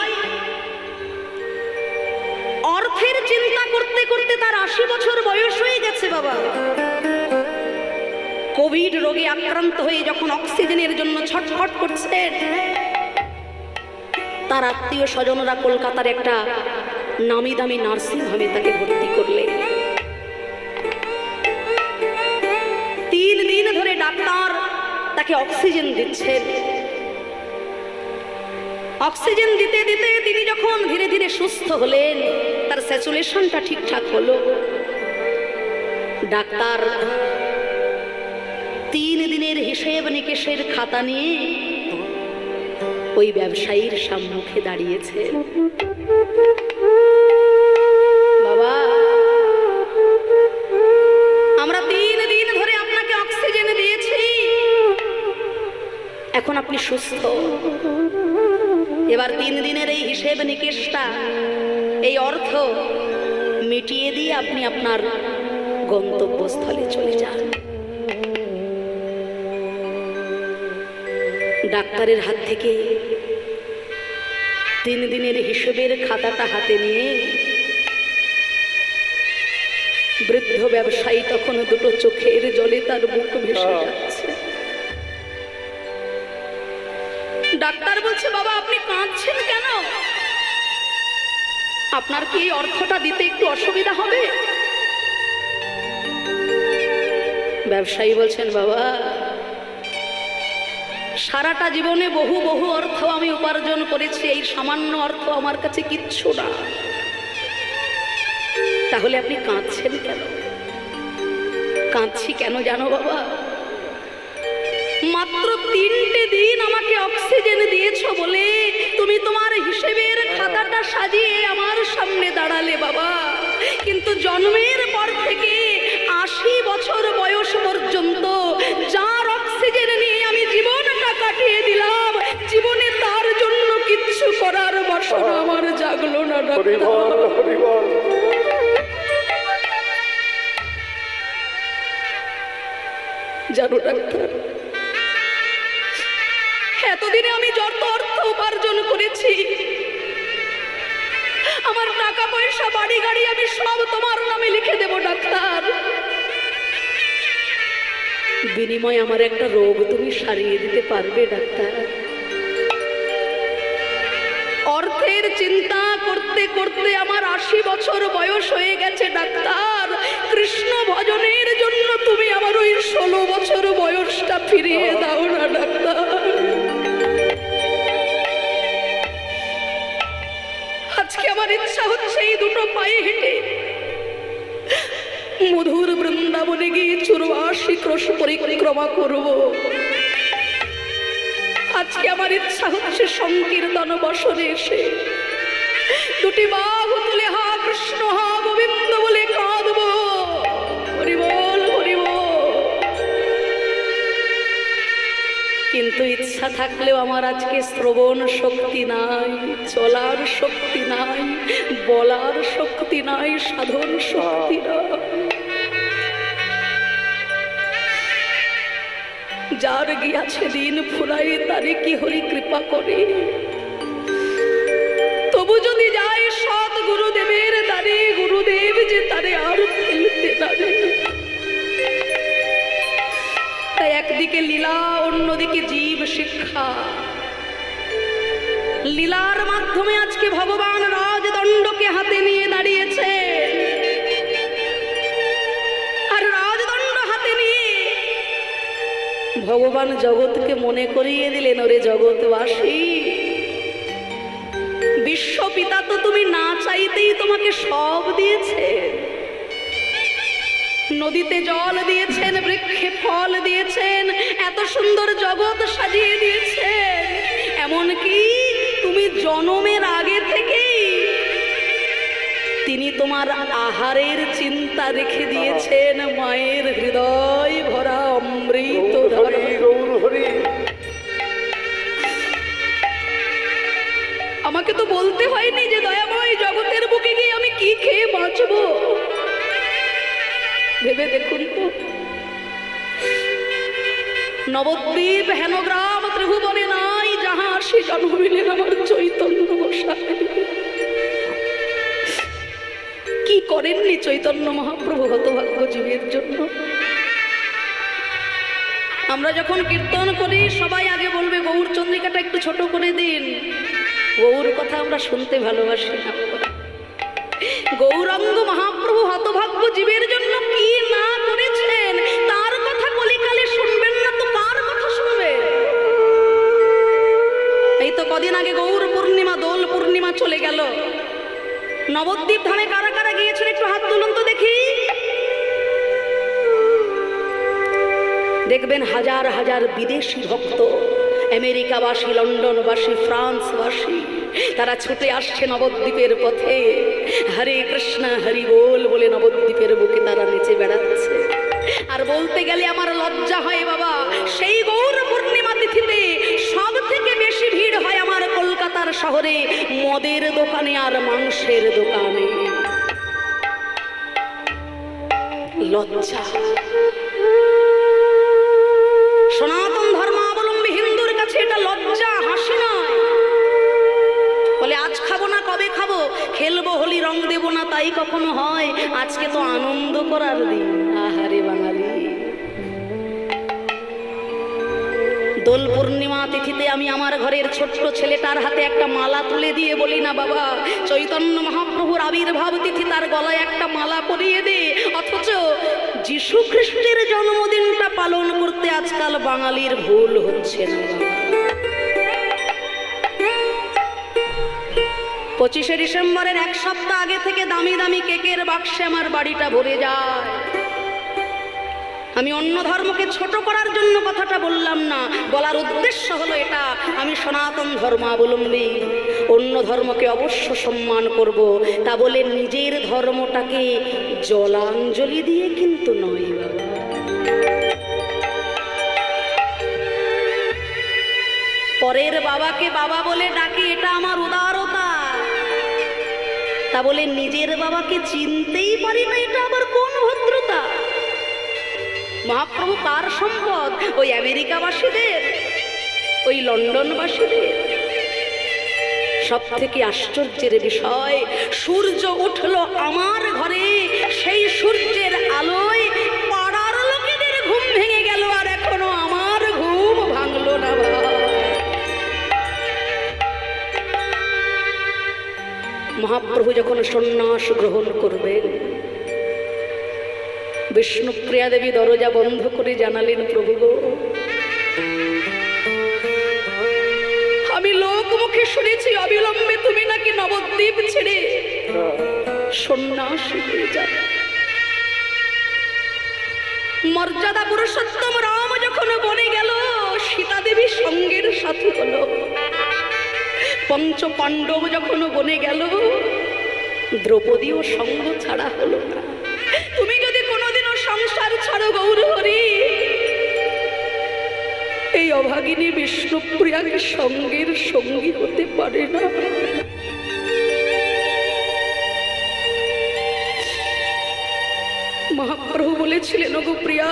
অর্থের চিন্তা করতে করতে তার 80 বছর বয়স হয়ে গেছে বাবা। কোভিড রোগে আক্রান্ত হয়ে যখন অক্সিজেনের জন্য ছটফট করছেন, তার আত্মীয় স্বজনরা কলকাতার একটা নামি দামি নার্সিং হোমে তাকে ভর্তি করলেন। 3 দিন ধরে ডাক্তার তাকে অক্সিজেন দিচ্ছেন। অক্সিজেন দিতে দিতে তিনি যখন ধীরে ধীরে সুস্থ হলেন, তার স্যাচুরেশনটা ঠিকঠাক হলো, ডাক্তার 3 দিনের হিসেব নিকেশের খাতা নিয়ে ওই ব্যবসায়ীর সম্মুখে দাঁড়িয়েছে। বাবা, আমরা 3 দিন ধরে আপনাকে অক্সিজেন দিয়েছি, এখন আপনি সুস্থ। এবার 3 দিনের এই হিসেব নিকেশটা, এই অর্থ মিটিয়ে দিয়ে আপনি আপনার গন্তব্যস্থলে চলে যান। ডাক্তারের হাত থেকে 3 দিনের হিসেবের খাতাটা হাতে নিয়ে বৃদ্ধ ব্যবসায়ী তখন দুটো চোখের জলে তার বুক ভেসে যাচ্ছে। ডাক্তার বলছে, বাবা আপনি কাঁদছেন কেন? আপনার কি এই অর্থটা দিতে একটু অসুবিধা হবে? ব্যবসায়ী বলছেন, বাবা সারাটা জীবনে বহু বহু অর্থ আমি উপার্জন করেছি, এই সামান্য অর্থ আমার কাছে কিচ্ছু না। তাহলে আপনি কাঁদছেন কেন? কাঁদছি কেন জানো বাবা? মাত্র 3টে দিন আমাকে অক্সিজেন দিয়েছো বলে তুমি তোমার হিসেবের খাতাটা সাজিয়ে আমার সামনে দাঁড়ালে বাবা, কিন্তু জন্মের পর থেকে 80 বছর বয়স পর্যন্ত যার অক্সিজেন নিয়ে আমি জীবনটা কাটিয়ে দিলাম, জীবনে তার জন্য কিচ্ছু করার বাসনা আমার জাগলো না ডাক্তার। জানো ডাক্তার, এতদিনে আমি যত অর্থ উপার্জন করেছি, আমার টাকা পয়সা বাড়ি গাড়ি আমি সব তোমার নামে লিখে দেব ডাক্তার, বিনিময়ে আমার একটা রোগ তুমি সারিয়ে দিতে পারবে ডাক্তার? অর্থের চিন্তা করতে করতে আমার 80 বছর বয়স হয়ে গেছে ডাক্তার, কৃষ্ণ ভজনের জন্য তুমি আমার ওই 16 বছর বয়সটা ফিরিয়ে দাও না ডাক্তার। আজকে আমার ইচ্ছা হচ্ছে এই দুটো পায়ে হেঁটে মধুর বৃন্দাবনে গিয়ে 84 ক্রোশ পরিক্রমা করব। আজকে আমার ইচ্ছা হচ্ছে সংকীর্তন বসনে এসে দুটি বাহু তুলে হা কৃষ্ণ হা গোবিন্দ বলে কাঁদব, হরি বল হরি বল। কিন্তু ইচ্ছা থাকলেও আমার আজকে শ্রবণ শক্তি নাই, চলার শক্তি নাই, বলার শক্তি নাই, সাধন শক্তি নাই। যার গিয়াছে দিন ফুরাই তারে কি হরি কৃপা করে, তবু যদি যায় সৎ গুরুদেবের দ্বারে, গুরুদেব যে তারে আর ফেলতে পারে। তাই একদিকে লীলা, অন্যদিকে জীব শিক্ষা। লীলার মাধ্যমে আজকে ভগবান রাজদণ্ডকে হাতে নিয়ে দাঁড়িয়েছে, আর রাজদণ্ড হাতে নিয়ে ভগবান জগৎকে মনে করিয়ে দিলেন, ওরে জগৎবাসী, বিশ্বপিতা তো তুমি না চাইতেই তোমাকে সব দিয়েছে। নদীতে জল দিয়েছেন, বৃক্ষে ফল দিয়েছেন, এত সুন্দর জগৎ সাজিয়ে দিয়েছেন, এমনকি তুমি জন্মের আগে থেকেই তিনি তোমার আহারের চিন্তা রেখে দিয়েছেন, মায়ের হৃদয় ভরা অমৃত ধারা। আমাকে তো বলতে হয়নি যে দয়াময় জগতের বুকে গিয়ে আমি কি খেয়ে বাঁচব। ভেবে দেখুন তো, নবদ্বীপ, হেনগ্রাম, ত্রিভুবনে নাই যাহা সে জন্মিলেন আমার চৈতন্য গোসাই। কি করেননি চৈতন্য মহাপ্রভু হতভাগ্য জীবের জন্য? আমরা যখন কীর্তন করি সবাই আগে বলবে গৌর চন্দ্রিকাটা একটু ছোট করে দিন। গৌর কথা আমরা শুনতে ভালোবাসি না। গৌরাঙ্গ মহাপ্রভু হতভাগ্য জীবের জন্য কি না করেছেন তার কথা কলিকালে শুনবেন না তো কার কথা শুনবেন? এই তো কদিন আগে গৌর পূর্ণিমা, দোল পূর্ণিমা চলে গেল। নবদ্বীপ ধামে কারা কারা গিয়েছেন একটু হাত তুলুন তো দেখি। দেখবেন হাজার হাজার বিদেশি ভক্ত, আমেরিকাবাসী, লন্ডনবাসী, ফ্রান্সবাসী, তারা ছুটে আসছে নবদ্বীপের পথে। হরে কৃষ্ণ হরি বল বলে নবদ্বীপের বুকে তারা নেচে বেড়াচ্ছে। আর বলতে গেলে আমার লজ্জা হয় বাবা, সেই গৌর পূর্ণিমা তিথিতে সব থেকে বেশি ভিড় হয় আমার কলকাতার শহরে মদের দোকানে আর মাংসের দোকানে। লজ্জা। সনাতন ধর্মাবলম্বী হিন্দুর কাছে এটা লজ্জা, হাসি নয়। বলে আজ খাবো না কবে খাবো, খেলবো হোলি রং দেবো না তাই কখনো হয়? আজকে তো আনন্দ করার দিন। আহারে বাঙালি। দোল পূর্ণিমা তিথিতে আমি আমার ঘরের ছোট্ট ছেলেটার হাতে একটা মালা তুলে দিয়ে বলি না বাবা চৈতন্য মহাপ্রভুর আবির্ভাব তিথি, তার গলায় একটা মালা পরিয়ে দে। অথচ যীশু খ্রিস্টের জন্মদিনটা পালন করতে আজকাল বাঙালির ভুল হচ্ছে না। 25শে ডিসেম্বরের এক সপ্তাহ আগে থেকে দামি দামি কেকের বাক্সে আমার বাড়িটা ভরে যায়। আমি অন্য ধর্মকে ছোট করার জন্য কথাটা বললাম না, বলার উদ্দেশ্য হলো এটা, আমি সনাতন ধর্মাবলম্বী, অন্য ধর্মকে অবশ্য সম্মান করব, তা বলে নিজের ধর্মটাকে জলাঞ্জলি দিয়ে কিন্তু নয় বাবা। পরের বাবাকে বাবা বলে ডাকি, এটা আমার উদারতা। তা বলে নিজের বাবাকে চিনতেই পারি না, এটা আবার কোন ভদ্রতা? মহাপ্রভু কার সম্পদ? ওই আমেরিকাবাসীদের, ওই লন্ডনবাসীদের। সব থেকে আশ্চর্যের বিষয়, সূর্য উঠল আমার ঘরে, সেই সূর্যের আলোয় পাড়ার লোকেদের ঘুম ভেঙে গেল, আর এখনো আমার ঘুম ভাঙলো না। মহাপ্রভু যখন সন্ন্যাস গ্রহণ করবেন, বিষ্ণুপ্রিয়া দেবী দরজা বন্ধ করে জানালেন, প্রভু গো, আমি লোক মুখে শুনেছি অবিলম্বে তুমি নাকি নবদ্বীপ ছেড়ে সন্ন্যাসী হয়ে যাও। মর্যাদা পুরুষোত্তম রাম যখন বনে গেল, সীতা দেবী সঙ্গের সাথী হলো। পঞ্চ পাণ্ডব যখন বনে গেল, দ্রৌপদীও সঙ্গ ছাড়া হলো না। তুমি যদি কোনোদিনও সংসার ছাড়ো গৌর হরি, এই অভাগিনী বিষ্ণুপ্রিয়াকে সঙ্গের সঙ্গী হতে পারে না। মহাপ্রভু বলেছিলেন, ওগো প্রিয়া,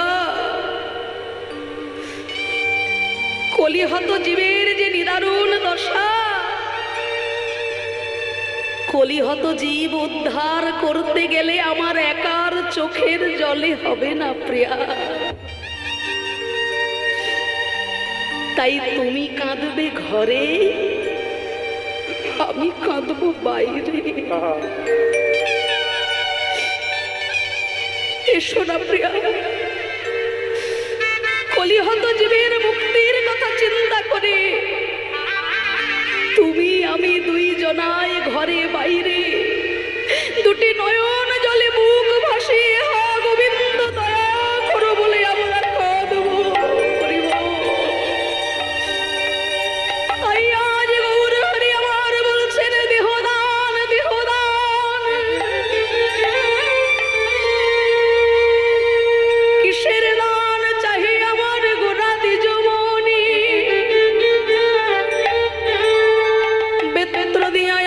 কলিহত জীবের যে নিদারুণ দশা, কলিহত জীব উদ্ধার করতে গেলে আমার একার চোখের জলে হবে না প্রিয়া। তাই তুমি কাঁদবে ঘরে, আমি কাঁদবো বাইরে। এসো না প্রিয়া, কলিহত জীবের মুক্তির কথা চিন্তা করে তুমি আমি দুইজনায় ঘরে বাইরে দুটি নয়ন জলে মুখ ভাসিয়ে হা গোবিন্দ দয়া করো বলে আমরা কাঁদবো। তাই আজ গৌর হরি আমার বলছেন, দেহদান দেহদান, কিসের দান চাহি আমার গোড়া দিজমণি, বেত্র দিয়া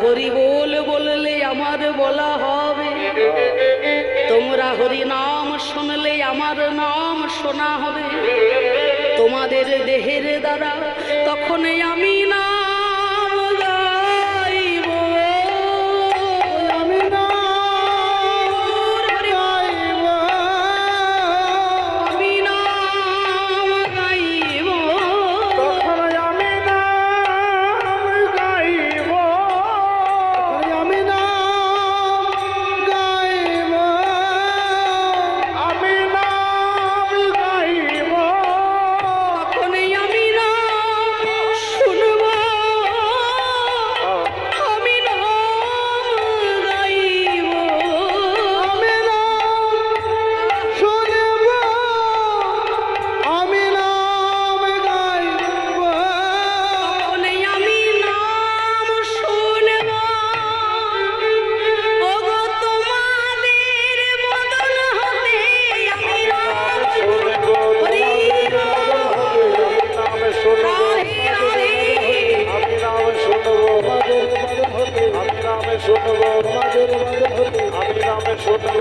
হরি বল বললে আমার বলা হবে, তোমরা হরি নাম শুনলে আমার নাম শোনা হবে, তোমাদের দেহের দ্বারা তখনই আমি নাম গাইব, আমি নাম গাইব, আমি নাম গাইব, তখন আমি নাম গাইব, আমি নাম গাইব, আমি নাম গাইব, তখনই আমি নাম শুনব, আমি নাম গাইব, আমি নাম শুনব, আমি নাম গাইব, তখনই আমি নাম শুনব, ওগো তোমাদের বদন হতে আমি নাম শুনব, হরি নামে শুনব, রাধে রাধে। আমি নাম শুনব, আমি নামে শুনব, আমি নামে শুনব,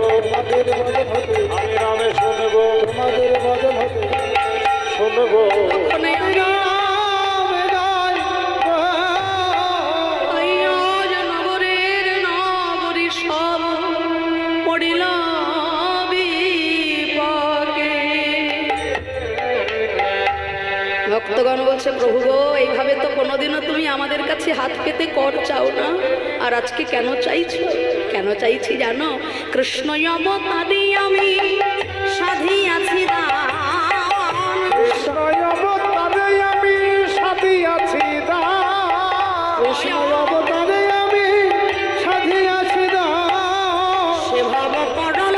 আমি নামে শুনব, শুনব, তখনই আমি আজ নগরের নগরী সব পড়িল বিপাকে। ভক্তগণ বলছে, প্রভু গো, এইভাবে তো কোনোদিনও তুমি আমাদের কাছে হাত পেতে কর চাও না, আর আজকে কেন চাইছো? কেন চাইছি জানো? কৃষ্ণ অবতারে আমি সাধিয়াছি দান, অবতারে আমি সাধিয়াছি দান, অবতারে আমি সাধিয়াছি দান, সে ভাব পড়ল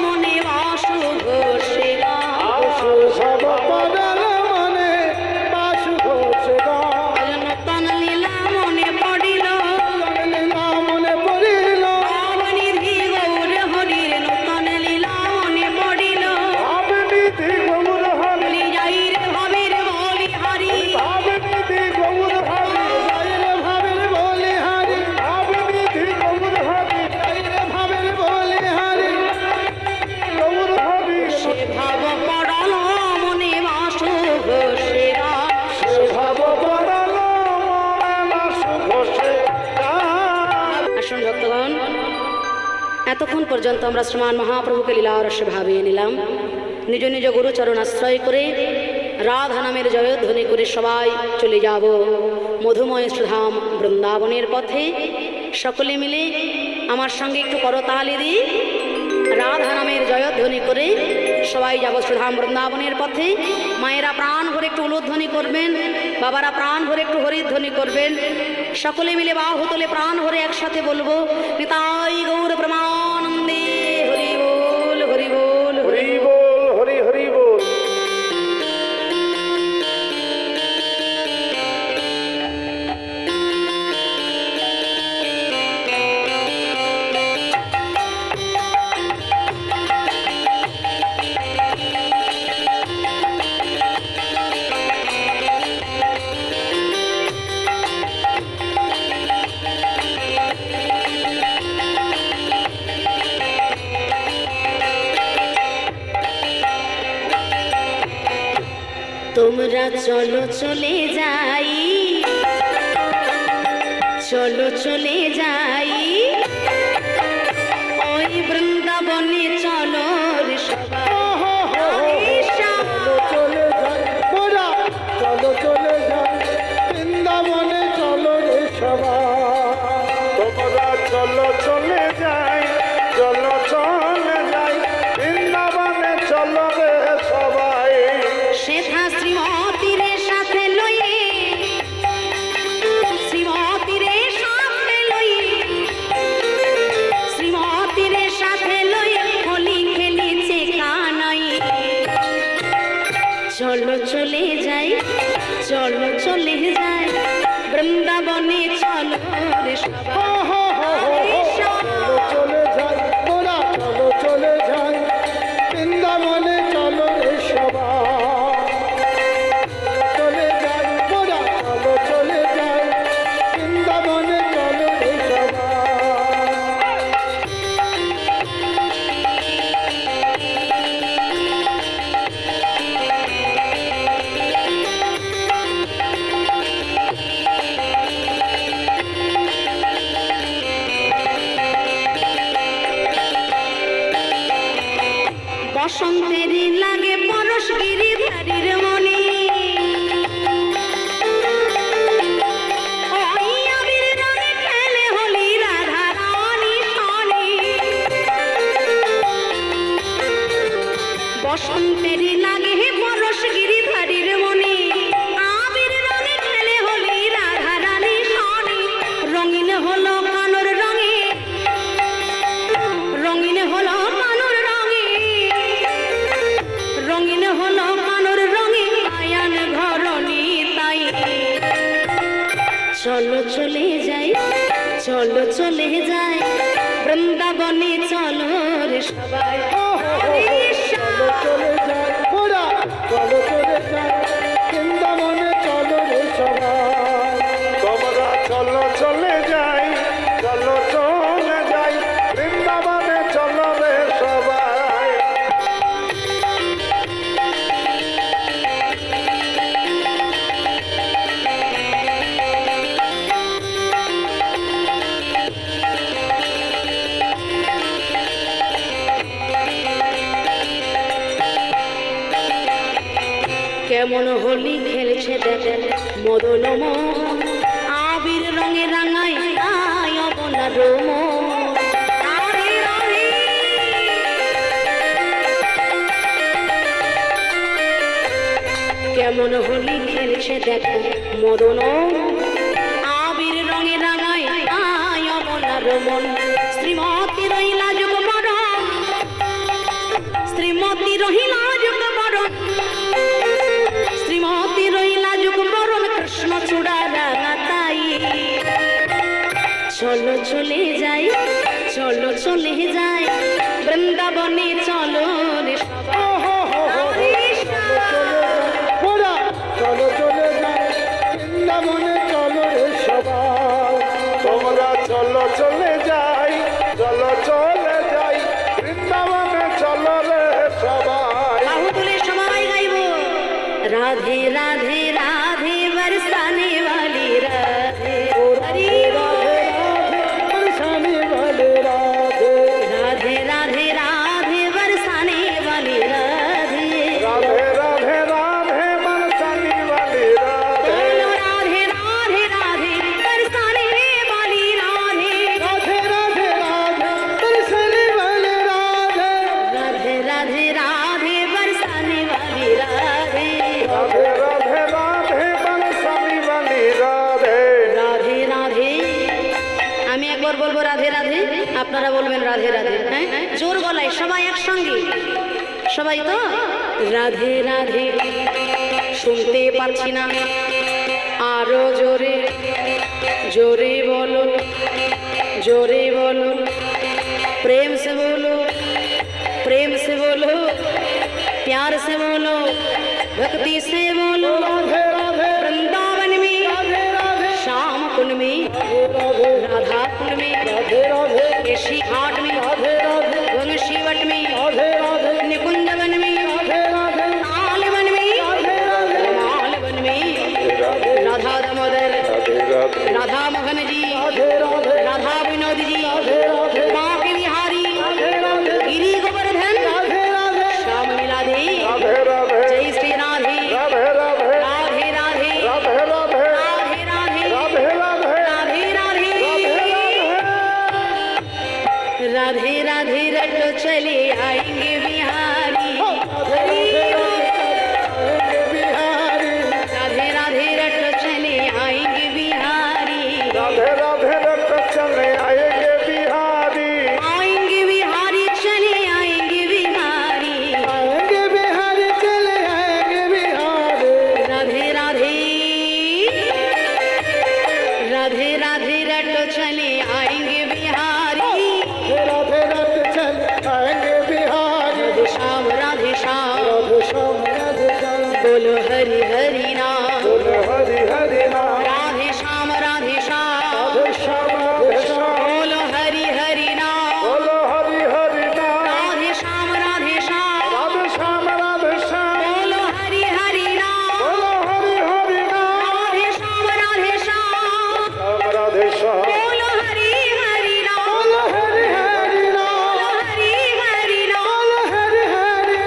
মনে বাসু ঘোষে গান। সব পদাল মনে বাসু ঘোষে গান, নূতন লীলা মনে পড়িল, মনে পড়িল, ভাবনিধি গৌর হরির নূতন লীলা মনে পড়িল, ভাবনিধি গৌর হরি, যাইর ভাবের বলি হারি, ভাবনিধি গৌর হরি, ভাবের বলে হারি, ভাবনিধি গৌর হরি, ভাবের বলে হারি, গৌর হরি, সে ভাব পড়ল মনে বাসু ঘোষে গান। ভাব পড়াল মনে বাসু ঘোষে গান। আসুন ভক্তগণ, এতক্ষণ পর্যন্ত আমরা শ্রীমান মহাপ্রভুকে লীলা রসে ভাবিয়ে নিলাম। নিজ নিজ গুরুচরণ আশ্রয় করে রাধা নামের জয়ধ্বনি করে সবাই চলে যাব মধুময় সুধাম বৃন্দাবনের পথে। সকলে মিলে আমার সঙ্গে একটু করতালি দিই, রাধা নামের জয়ধ্বনি করে সবাই যাব সুধাম বৃন্দাবনের পথে। মায়েরা প্রাণ ভরে একটু উলুধ্বনি করবেন, বাবারা প্রাণ ভরে একটু হরিধ্বনি করবেন। সকলে মিলে বাহু তোলে প্রাণ ভরে একসাথে বলবো, নিতাই গৌর প্রমানন্দে হরি বল হরি বল হরি হরি বল, হরি হরি বল। তোমরা চলো চলে যাই, চলো চলে যাই, ওই বৃন্দাবনে চলো রে সবাই। চলো চলে যাই, মোরা চলো চলে যাই, বৃন্দাবনে চলো রে সবাই। তোমরা চলো চলে যাই, চলো চলে যাই, বৃন্দাবনে চলো রে সবাই। সেথা শ্রীমতীর সাথে লয়ে, শ্রীমতীর সাথে লয়ে, শ্রীমতীর সাথে লয়ে হোলি খেলিছে কানাই। চলো চলে যাই, চলো চলে যাই, বৃন্দাবনে চলো রে সবাই। চলো চলে যাই, মোরা চলো চলে যাই, বৃন্দাবনে চলো রে সবাই। চলে যাই, মোরা চলো চলে যাই, বৃন্দাবনে চলো বসন্তেরই লাগে পরশ গিরিধারীর মনে ওই আবির রঙে খেলে হোলি রাধা রানী সনে বসন্তেরই লাগে পরশ গিরিধারীর মনে আবির রঙে খেলে হোলি রাধা রানী সনে রঙিন হলো কানুর রঙে রঙিন হলো কানুর রঙে রঙিন হলো কানুর রঙে আয়ান ঘরণী তাই চলো চলে যাই চলো চলে যাই বৃন্দাবনে চলো রে সবাই চলো চলে যাই মোরা চলো চলে যাই বৃন্দাবনে চলো রে সবাই তোমরা চলো চলে যাই চলো চলে যাই বৃন্দাবনে চলো রে সবাই কেমন হোলি খেলছে দেখেন মদন মোহন আবির রঙে রাঙাই আয় অবনার মন আরে আরে কেমন হোলি খেলছে দেখেন মদন আবির রঙে রাঙাই আয় অবনার মন শ্রীমতী রহিলা যুগ মরণ শ্রীমতী রহিলা যুগ মরণ শ্রীমতী রহিলা যুগ মরণ কৃষ্ণ চূড়া রাঙা তাই চলো চলে যাই চলো চলে যাই বৃন্দাবনে চলো রে মোরা চলো চলে যাই বৃন্দাবনে চলো রে সবাই তোমরা চলো চলে যাই চলো চলে যাই বৃন্দাবনে চলো রে সবাই বাহু তুলে সবাই গাইব রাধে রাধে রাধে বরসানে वाली राधे हरी राधे राधे बरसाने वाले राधे राधे राधे राधे बरसाने वाली राधे राधे राधे राधे बरसाने वाली राधे बोलो राधे राधे राधे बरसाने वाली राधे राधे राधे राधे बरसाने वाले राधे राधे राधे राधे बरसाने वाली राधे राधे राधे राधे बरसाने वाली राधे রাধে রাধে আমি একবার বলবো রাধে রাধে আপনারা বলবেন রাধে রাধে হ্যাঁ জোর গলায় সবাই একসঙ্গে সবাই তো রাধে রাধে শুনতে পাচ্ছি না আরো জোরে জোরে বলো জোরে বলো प्रेम से बोलो प्रेम से बोलो प्यार से बोलो भक्ति से बोलो राधे राधे वृंदावन में राधे राधे श्याम कुंड में राधे राधा कुंड में राधे राधे केशी घाट में राधे राधे वंशीवट में राधे राधे निकुंजवन में राधे राधे तालवन में राधे राधे मालवन में राधे राधा दामोदर राधे राधे राधा मोहन जी राधे राधे राधा विनोद जी राधे राधे बांके बिहारी राधे राधे गिरी गोवर्धन राधे राधे श्याम लीलाधे राधे राधे जय श्री राधे राधे राधे राधे राधे राधे राधे राधे राधे राधे राधे राधे राधे राधे राधे रटो चले आएंगे बिहारी बिहारी राधे राधे रटो चले आएंगे बिहारी राधे राधे रट चले आएंगे बिहारी आएंगे बिहारी चले आएंगे बिहारी आएंगे बिहारी चले आएंगे बिहारी राधे राधे राधे राधे रटो चले आएंगे बिहारी राधे राधे चल आएंगे बिहारी राधे श्याम राधे श्याम राधे श्याम बोलो हरि हरि नाम बोलो हरि हरि नाम राधे श्याम राधे श्याम राधे श्याम राधे श्याम बोलो हरि हरि नाम बोलो हरि हरि नाम राधे श्याम राधे श्याम राधे श्याम राधे श्याम बोलो हरि हरि नाम बोलो हरि हरि नाम राधे श्याम राधे श्याम श्याम राधे श्याम बोलो हरि हरि नाम बोलो हरि हरि नाम बोलो हरि हरि नाम बोलो हरि हरि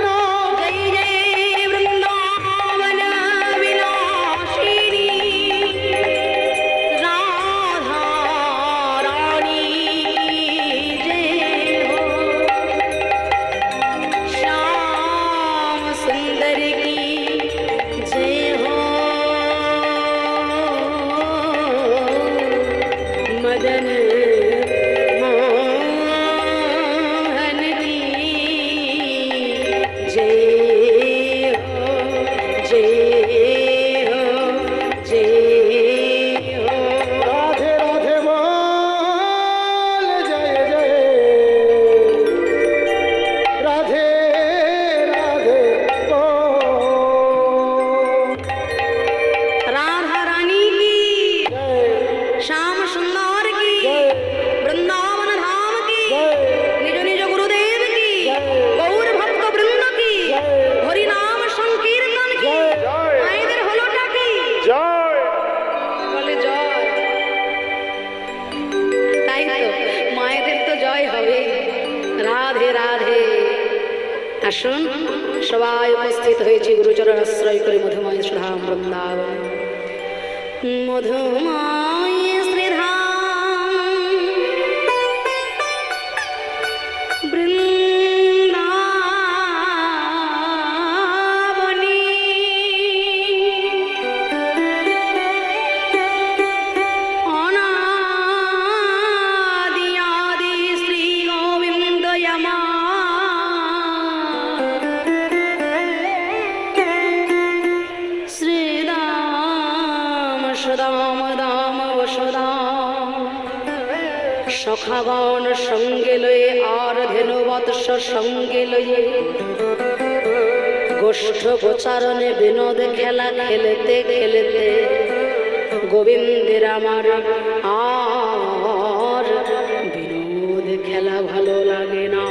আসুন সবাই উপস্থিত হয়েছে গুরুচরণ আশ্রয় করে মধুময় শ্রীধাম বৃন্দাবন। মধুময় শ্রীধাম বৃন্দাবনী অনাদি আদি শ্রী গোবিন্দ যমা সদাম দাম বসদাম সখাগণ সঙ্গে লয়ে আর ধেনু বৎস সঙ্গে লয়ে গোষ্ঠ গোচারণে বিনোদ খেলা খেলতে খেলতে গোবিন্দের আমার আর বিনোদ খেলা ভালো লাগে না।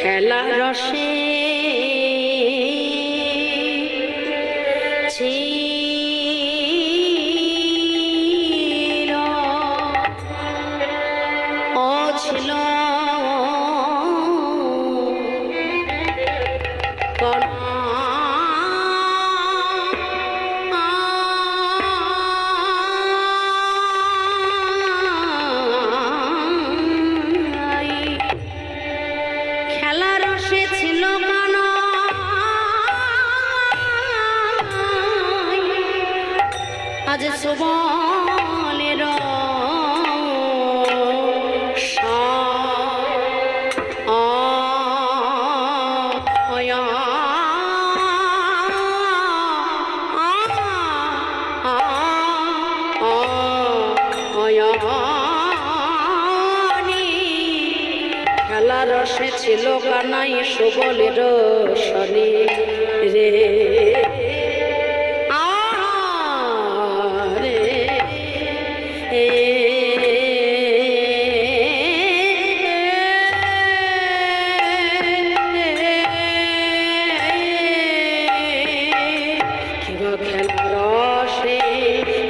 খেলা রসে ছিল ছিল আজ সুবলের খেলা রসে ছিল কানাই সুবলের শনি রে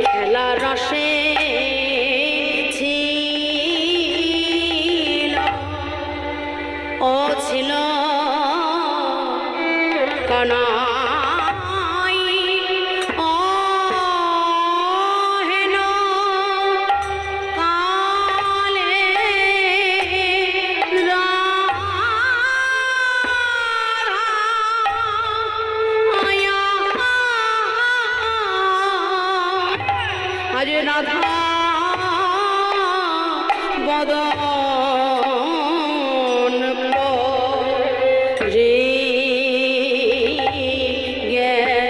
খেলা রসে ছিল ও ছিল কানাই ও হেন কালে আজ রাধা বদন রে গেল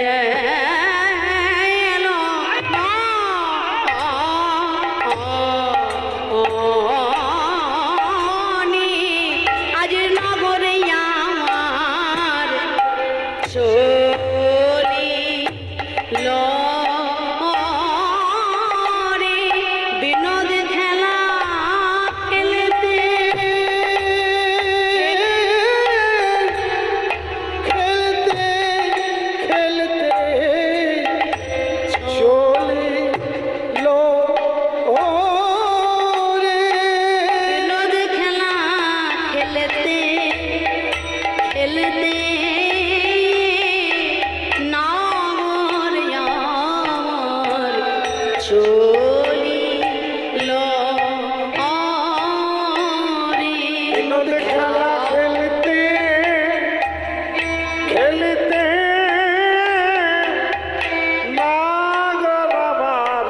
আজ নগরে আমার চলিল বিনোদ খেলা খেলতে খেলতে খেলতে চলিল রে বিনোদ খেলা খেলতে খেলতে নগর আমার চলিল বিনোদ খেলা খেলতে খেলতে নাগর আমার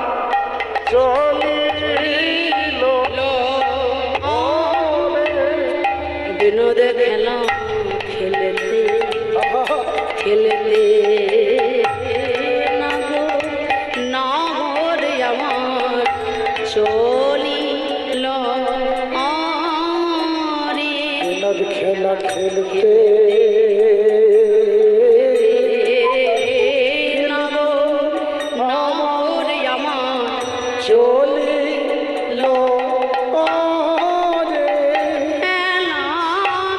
চলিল বিনোদ খেলা খেলতে খেলতে নগর আমার চলিল বিনোদ খেলা খেলতে নগর আমার চলিল রে খেলা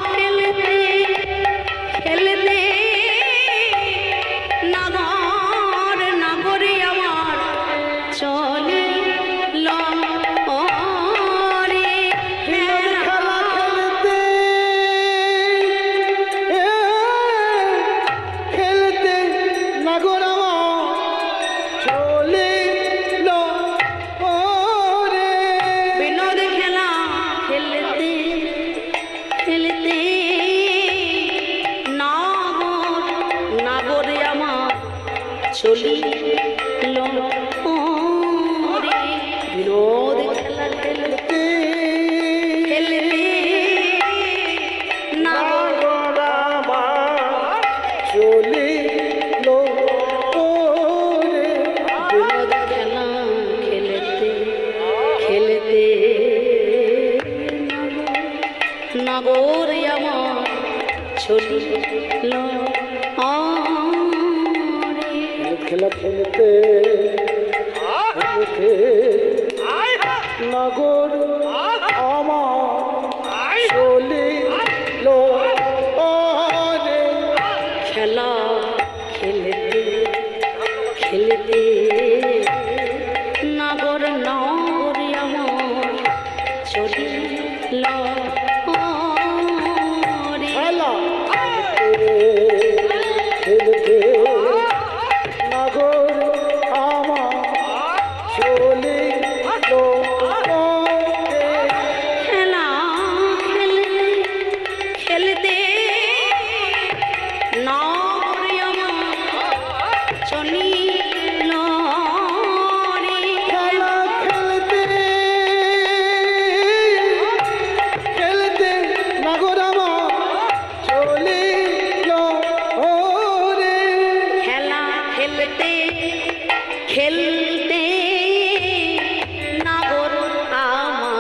খেলতে খেলতে চলিল রে বিনোদ খেলা খেলতে খেলতে নাগর চলিল রে বিনোদ খেলা খেলতে খেলতে নাগর আমার চলিল খেলা খেলতে খেলতে নগর আমার চলিল রে খেলা খেলতে খেলতে নাগর নগর আমার চলিল রে খেলা খেলতে নগর আমার চলিল রে খেলা খেলতে খেলতে নগর আমার চলিল রে খেলা খেলতে খেলতে নগর আমার চলিল রে খেলা খেলতে খেলতে নাগর আমার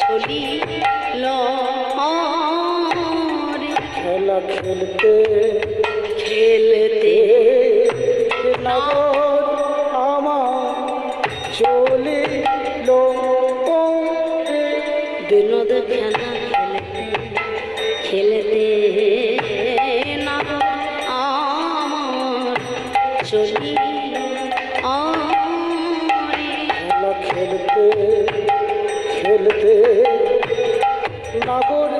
চলিল রে খেলা খেলতে খেলতে নগর আমার চলিল রে বিনোদ খেলা খেলতে খেলতে নাগর আমার চলিল রে খেলা খেলতে খেলতে নগর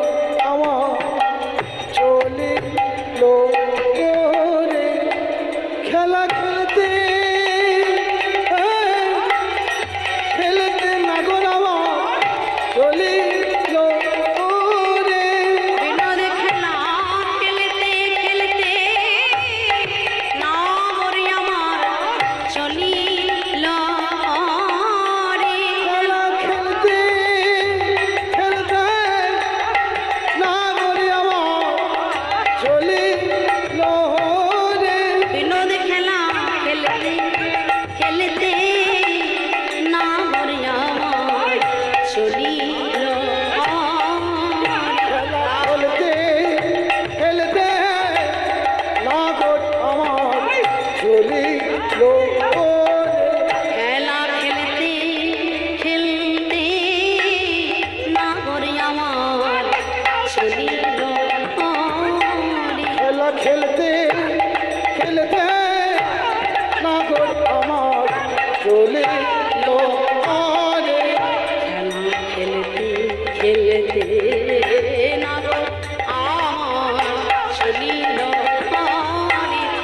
আমার চলিল রে খেলা খেলতে খেলতে নগর আমার চলিল রে বিনোদ খেলা খেলতে খেলতে নাগর আমার চলিল রে খেলা খেলতে খেলতে নগর আমার চলিল রে বিনোদ খেলা খেলতে খেলতে নাগর আমার চলিল খেলা খেলতে খেলতে নগর আমার চলিল খেলা খেলতে খেলতে নাগর আমার চলিল খেলা খেলতে খেলতে নগর আমার চলিল রে খেলা খেলতে খেলতে নাগর আমার চলিল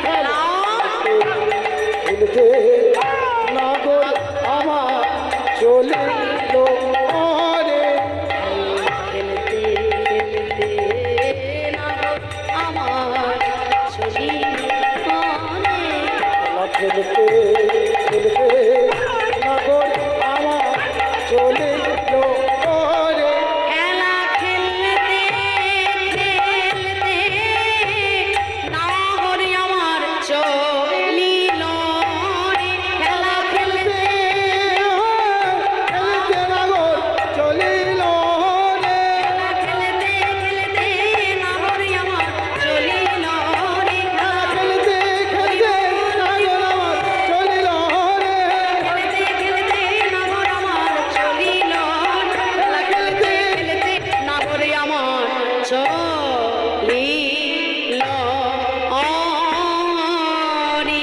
খেলা খেলতে নগর আমার চলিল রে খেলতে খেলতে নাগর আমার চলিল খেলা খেলতে খেলতে নগর আমার চলিল রে খেলা খেলতে খেলতে নাগর আমার চলিল রে খেলা খেলতে খেলতে নগর চলিল রে খেলতে খেলতে নাগর আমার চলিল রে খেলতে খেলতে নগর আমার চলিল রে খেলতে খেলতে নাগর আমার চলিল খেলা খেলতে খেলতে নাগর আমার চলিল রে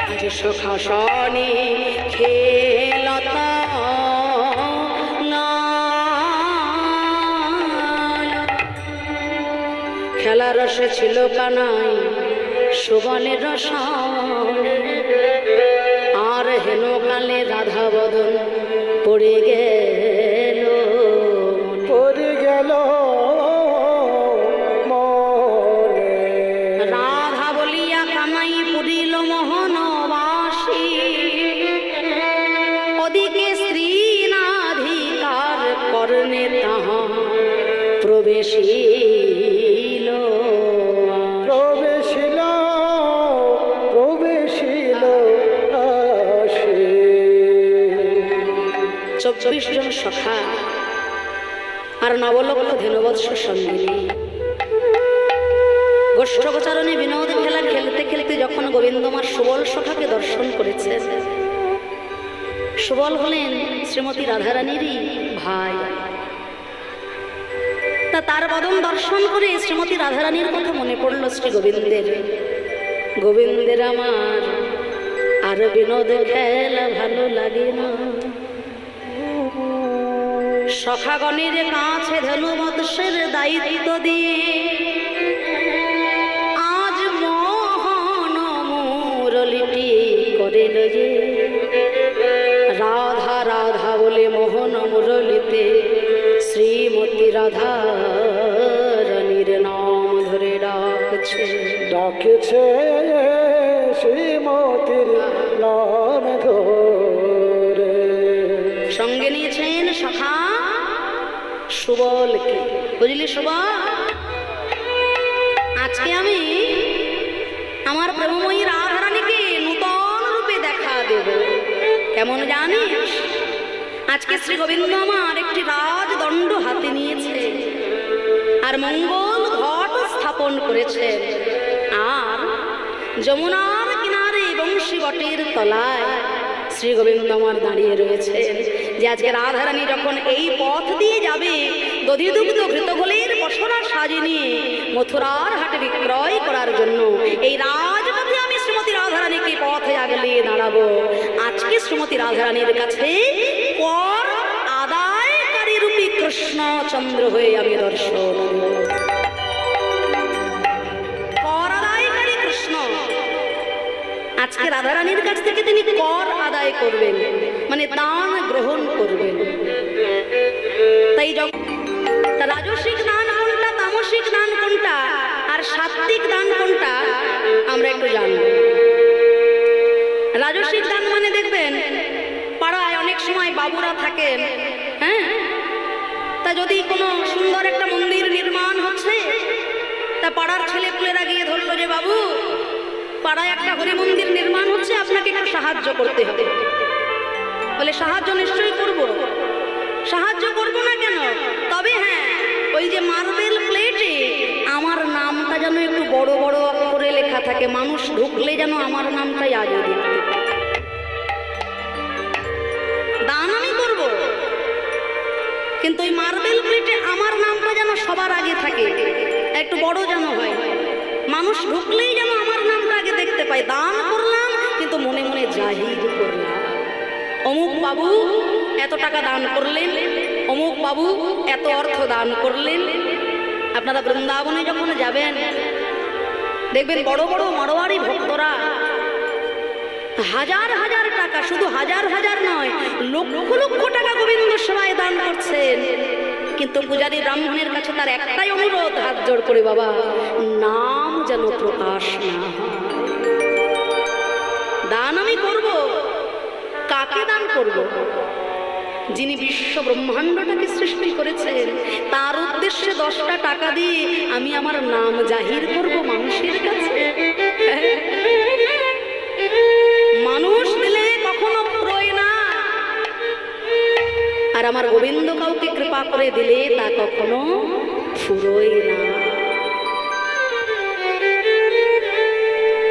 আজ সুখাসনে খেলতা খেলার রসে ছিল কানাই সুবনের রসায়নে আর হেন কালে রাধা বদন পড়ে গেল পড়ে গেল মনে রাধা বলিয়া কানাই প্রবেশিল প্রবেশিল আসে। 24 জন সখা আর নবলক্ষ ধেনুবৎস সঙ্গিনী গোষ্ঠগোচারণে বিনোদ খেলা খেলতে খেলতে যখন গোবিন্দমার সুবল সখাকে দর্শন করেছে, সুবল হলেন শ্রীমতী রাধারানীরই ভাই, তা তার বদন দর্শন করে শ্রীমতী রাধারানীর কথা মনে পড়ল শ্রী গোবিন্দের। গোবিন্দের আমার আর বিনোদ খেলা ভালো লাগে না, সখাগণের কাছে ধনুবৎসের দায়িত্ব দিয়ে আজ মোহন মুরলিটি করিল যে। রাধা রাধা বলে মোহন মুরলিতে শ্রীমতী রাধা রানীর নাম ধরে ডাকছে। ডাকেছে শ্রীমতীর নাম ধরে। সঙ্গে নিয়েছেন সখা সুবলকে। বুঝলি সুবল, আজকে আমি আমার প্রেমময়ী রাধারানীকে নূতন রূপে দেখা দেব। কেমন জানিস? আজকে শ্রী গোবিন্দ আমার একটি রাজদণ্ড হাতে নিয়েছে আর মঙ্গল ঘট স্থাপন করেছে, আর যমুনার কিনারে বংশী বটের তলায় শ্রী গোবিন্দ আমার দাঁড়িয়ে রয়েছেন। যে আজকে রাধারানী যখন এই পথ দিয়ে যাবে দধিদুগ্ধ ঘৃতঘোলের পসরা সাজিয়ে নিয়ে মথুরার হাটে বিক্রয় করার জন্য, এই রাজপথে আমি শ্রীমতী রাধারানীকে পথে আগলিয়ে দাঁড়াবো। আজকে শ্রীমতী রাধারানীর কাছে কর আদায়কারী রূপী কৃষ্ণচন্দ্র হয়ে আমি দর্শন দেব। কর আদায়কারী কৃষ্ণ আজকে রাধারানীর কাছ থেকে তিনি কর আদায় করবেন, মানে দান গ্রহণ করবেন। তাই রাজসিক দান কোনটা, তামসিক দান কোনটা, আর সাত্বিক দান কোনটা আমরা একটু জানব। রাজসিক দান মানে দেখবেন পাড়ায় অনেক সময় বাবুরা থাকেন, হ্যাঁ, তা যদি কোনো সুন্দর একটা মন্দির নির্মাণ হচ্ছে, তা পাড়ার ছেলেপুলেরা গিয়ে ধরলো যে বাবু পাড়ায় একটা হরি মন্দির নির্মাণ হচ্ছে, আপনাকে একটু সাহায্য করতে হবে। বলে সাহায্য নিশ্চয়ই করব। সাহায্য করব না কেন? তবে হ্যাঁ, ওই যে মার্বেল প্লেটে আমার নামটা যেন একটু বড় বড় অক্ষরে লেখা থাকে, মানুষ ঢুকলে যেন আমার নামটাই আগে দেখতে পায়। দান আমি করব, কিন্তু ওই মার্বেল প্লেটে আমার নামটা যেন সবার আগে থাকে, একটু বড় যেন হয়, মানুষ ঢুকলেই যেন আমার নামটা আগে দেখতে পায়। দান করলাম কিন্তু মনে মনে জাহির করলাম, অমুক বাবু এত টাকা দান করলেন, অমুক বাবু এত অর্থ দান করলেন। আপনারা বৃন্দাবনে যখন যাবেন দেখবেন বড় বড় মারোয়ারি ভক্তরা হাজার হাজার টাকা, শুধু হাজার হাজার নয়, লক্ষ লক্ষ টাকা গোবিন্দ সেবায় দান করছেন। কিন্তু পূজারী ব্রাহ্মণের কাছে তার একটাই অনুরোধ, হাত জোড় করে, বাবা নাম যেন প্রকাশ না হয়। দান আমি করব, কাকে দান করব? যিনি বিশ্ব ব্রহ্মাণ্ডটাকে সৃষ্টি করেছেন তার উদ্দেশ্যে 10টা টাকা দিয়ে আমি আমার নাম জাহির করব মানুষের কাছে? মানুষ দিলে কখনো ফুরোয় না, আর আমার গোবিন্দ কাউকে কৃপা করে দিলে তা কখনো ফুরোয় না।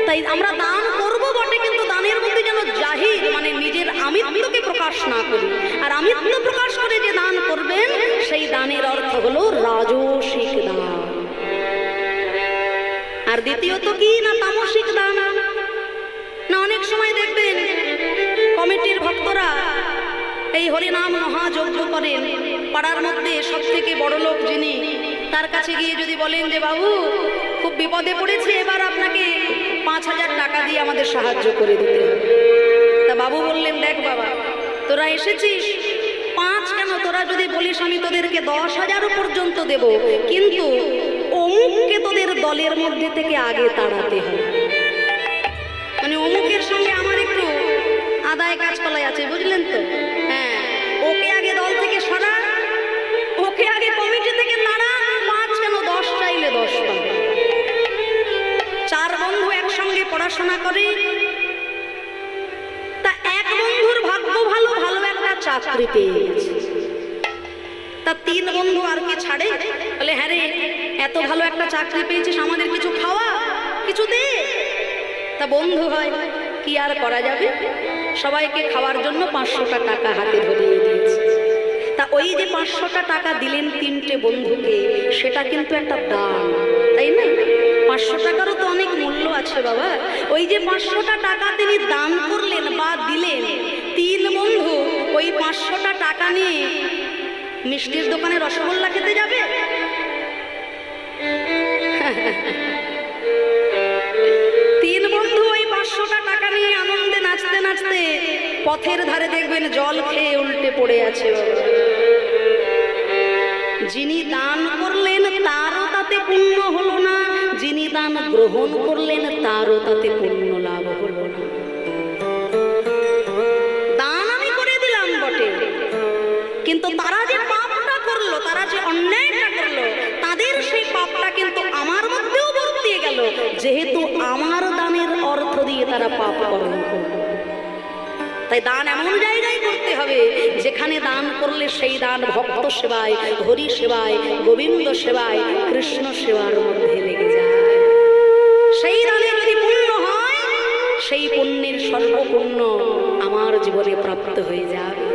তাই আমরা দান করব বটে, কিন্তু দানের মধ্যে যেন জাহির, মানে নিজের আমিত্বকে প্রকাশ না করি। আর আমিত্ব প্রকাশ করে যে দান করবেন সেই দানের অর্থ হলো রাজসিক দান। আর দ্বিতীয়ত কি না, তামসিক দান। না অনেক সময় দেখবেন কমিটির ভক্তরা এই হরিনাম মহাযজ্ঞ করেন, পাড়ার মধ্যে সব থেকে বড় লোক যিনি, তার কাছে গিয়ে যদি বলেন যে বাবু খুব বিপদে পড়েছে, এবার আপনাকে 5000 টাকা দিয়ে আমাদের সাহায্য করে দিতে হবে। তা বাবু বললেন, দেখ বাবা তোরা এসেছিস, 5 কেন, তোরা যদি বলিস আমি তোদেরকে 10,000 পর্যন্ত দেব, কিন্তু অমুককে তোদের দলের মধ্যে থেকে আগে তাড়াতে হবে। মানে অমুকের সঙ্গে আমার একটু আদায় কাজ কলাই আছে, বুঝলেন তো? হ্যাঁ, ওকে আগে দল থেকে সরা, ওকে আগে কমিটি থেকে তাড়া, 5 কেন 10 পড়াশোনা করে। তা এক বন্ধুর ভাগ্য ভালো, ভালো একটা চাকরি পেয়ে গেছে। তা তিন বন্ধু আর কি ছাড়ে, বলে হ্যাঁ রে, এত ভালো একটা চাকরি পেয়েছিস, আমাদের কিছু খাওয়া, কিছু দে। তা বন্ধু হয়, কি আর করা যাবে, সবাইকে খাওয়ার জন্য 500টা টাকা হাতে ধরিয়ে দিয়েছে। তা ওই যে 500টা টাকা দিলেন তিনটে বন্ধুকে, সেটা কিন্তু একটা দান, তাই না? 500 টাকারও তো অনেক মূল্য আছে বাবা। ওই যে 500টা টাকা তিনি দান করলেন বা দিলেন, তিন বন্ধু ওই 500টা টাকা নিয়ে মিষ্টির দোকানে রসগোল্লা খেতে যাবে? তিন বন্ধু ওই 500টা টাকা নিয়ে আনন্দে নাচতে নাচতে পথের ধারে দেখবেন জল খেয়ে উল্টে পড়ে আছে। যিনি দান করলেন তারও তাতে পুণ্য হলো না, যিনি দান গ্রহণ করলেন তারও তাতে পুণ্য লাভ হলো না। দান আমি করে দিলাম বটে, কিন্তু তারা যে পাপটা করলো, তারা যে অন্যায়টা করলো, তাদের সেই পাপটা কিন্তু আমার মধ্যেও বর্তিয়ে গেল, যেহেতু আমার দানের অর্থ দিয়ে তারা পাপ কর্ম করলো। তাই দান এমন জায়গায় করতে হবে যেখানে দান করলে সেই দান ভক্ত সেবায়, হরি সেবায়, গোবিন্দ সেবায়, কৃষ্ণ সেবার মধ্যে লেগে যায়। সেই দানে যদি পুণ্য হয়, সেই পুণ্যের সর্বপুণ্য আমার জীবনে প্রাপ্ত হয়ে যাবে।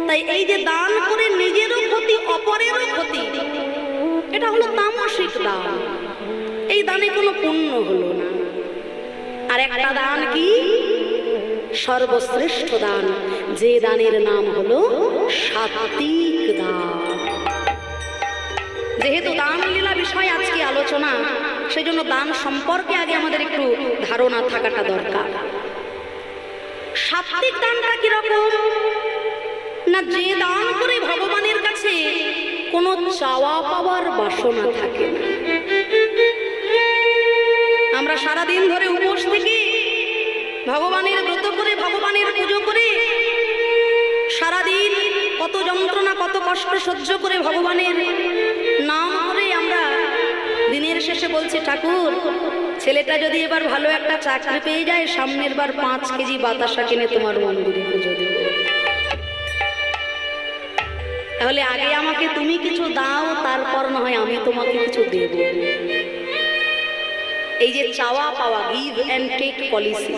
তাই এই যে দান করে নিজেরও ক্ষতি, অপরেরও ক্ষতি, এটা হলো তামসিক দান। এই দানে কোনো পুণ্য হলো না। আর একটা দান কি? সর্বশ্রেষ্ঠ দান, যে দানের নাম হলো সাত্বিক দান। যেহেতু দান লীলা বিষয় আজকে আলোচনা, সেই জন্য দান সম্পর্কে আগে আমাদের একটু ধারণা থাকাটা দরকার। সাত্বিক দানটা কিরকম না, যে দান করে ভগবানের কাছে কোনো চাওয়া পাওয়ার বাসনা থাকে না। আমরা সারাদিন ধরে উপোস থেকে ভগবানের ব্রত করে, ভগবানের পুজো করে, সারাদিন কত যন্ত্রণা, কত কষ্ট সহ্য করে ভগবানের নাম করে আমরা দিনের শেষে বলছি, ঠাকুর ছেলেটা যদি এবার ভালো একটা চাকরি পেয়ে যায়, সামনের বার 5 কেজি বাতাসা কিনে তোমার মন্দিরে পুজো দেব। তাহলে আগে আমাকে তুমি কিছু দাও, তারপর না হয় আমি তোমাকে কিছু দেব। এই যে চাওয়া পাওয়া, গিভ অ্যান্ড টেক পলিসি,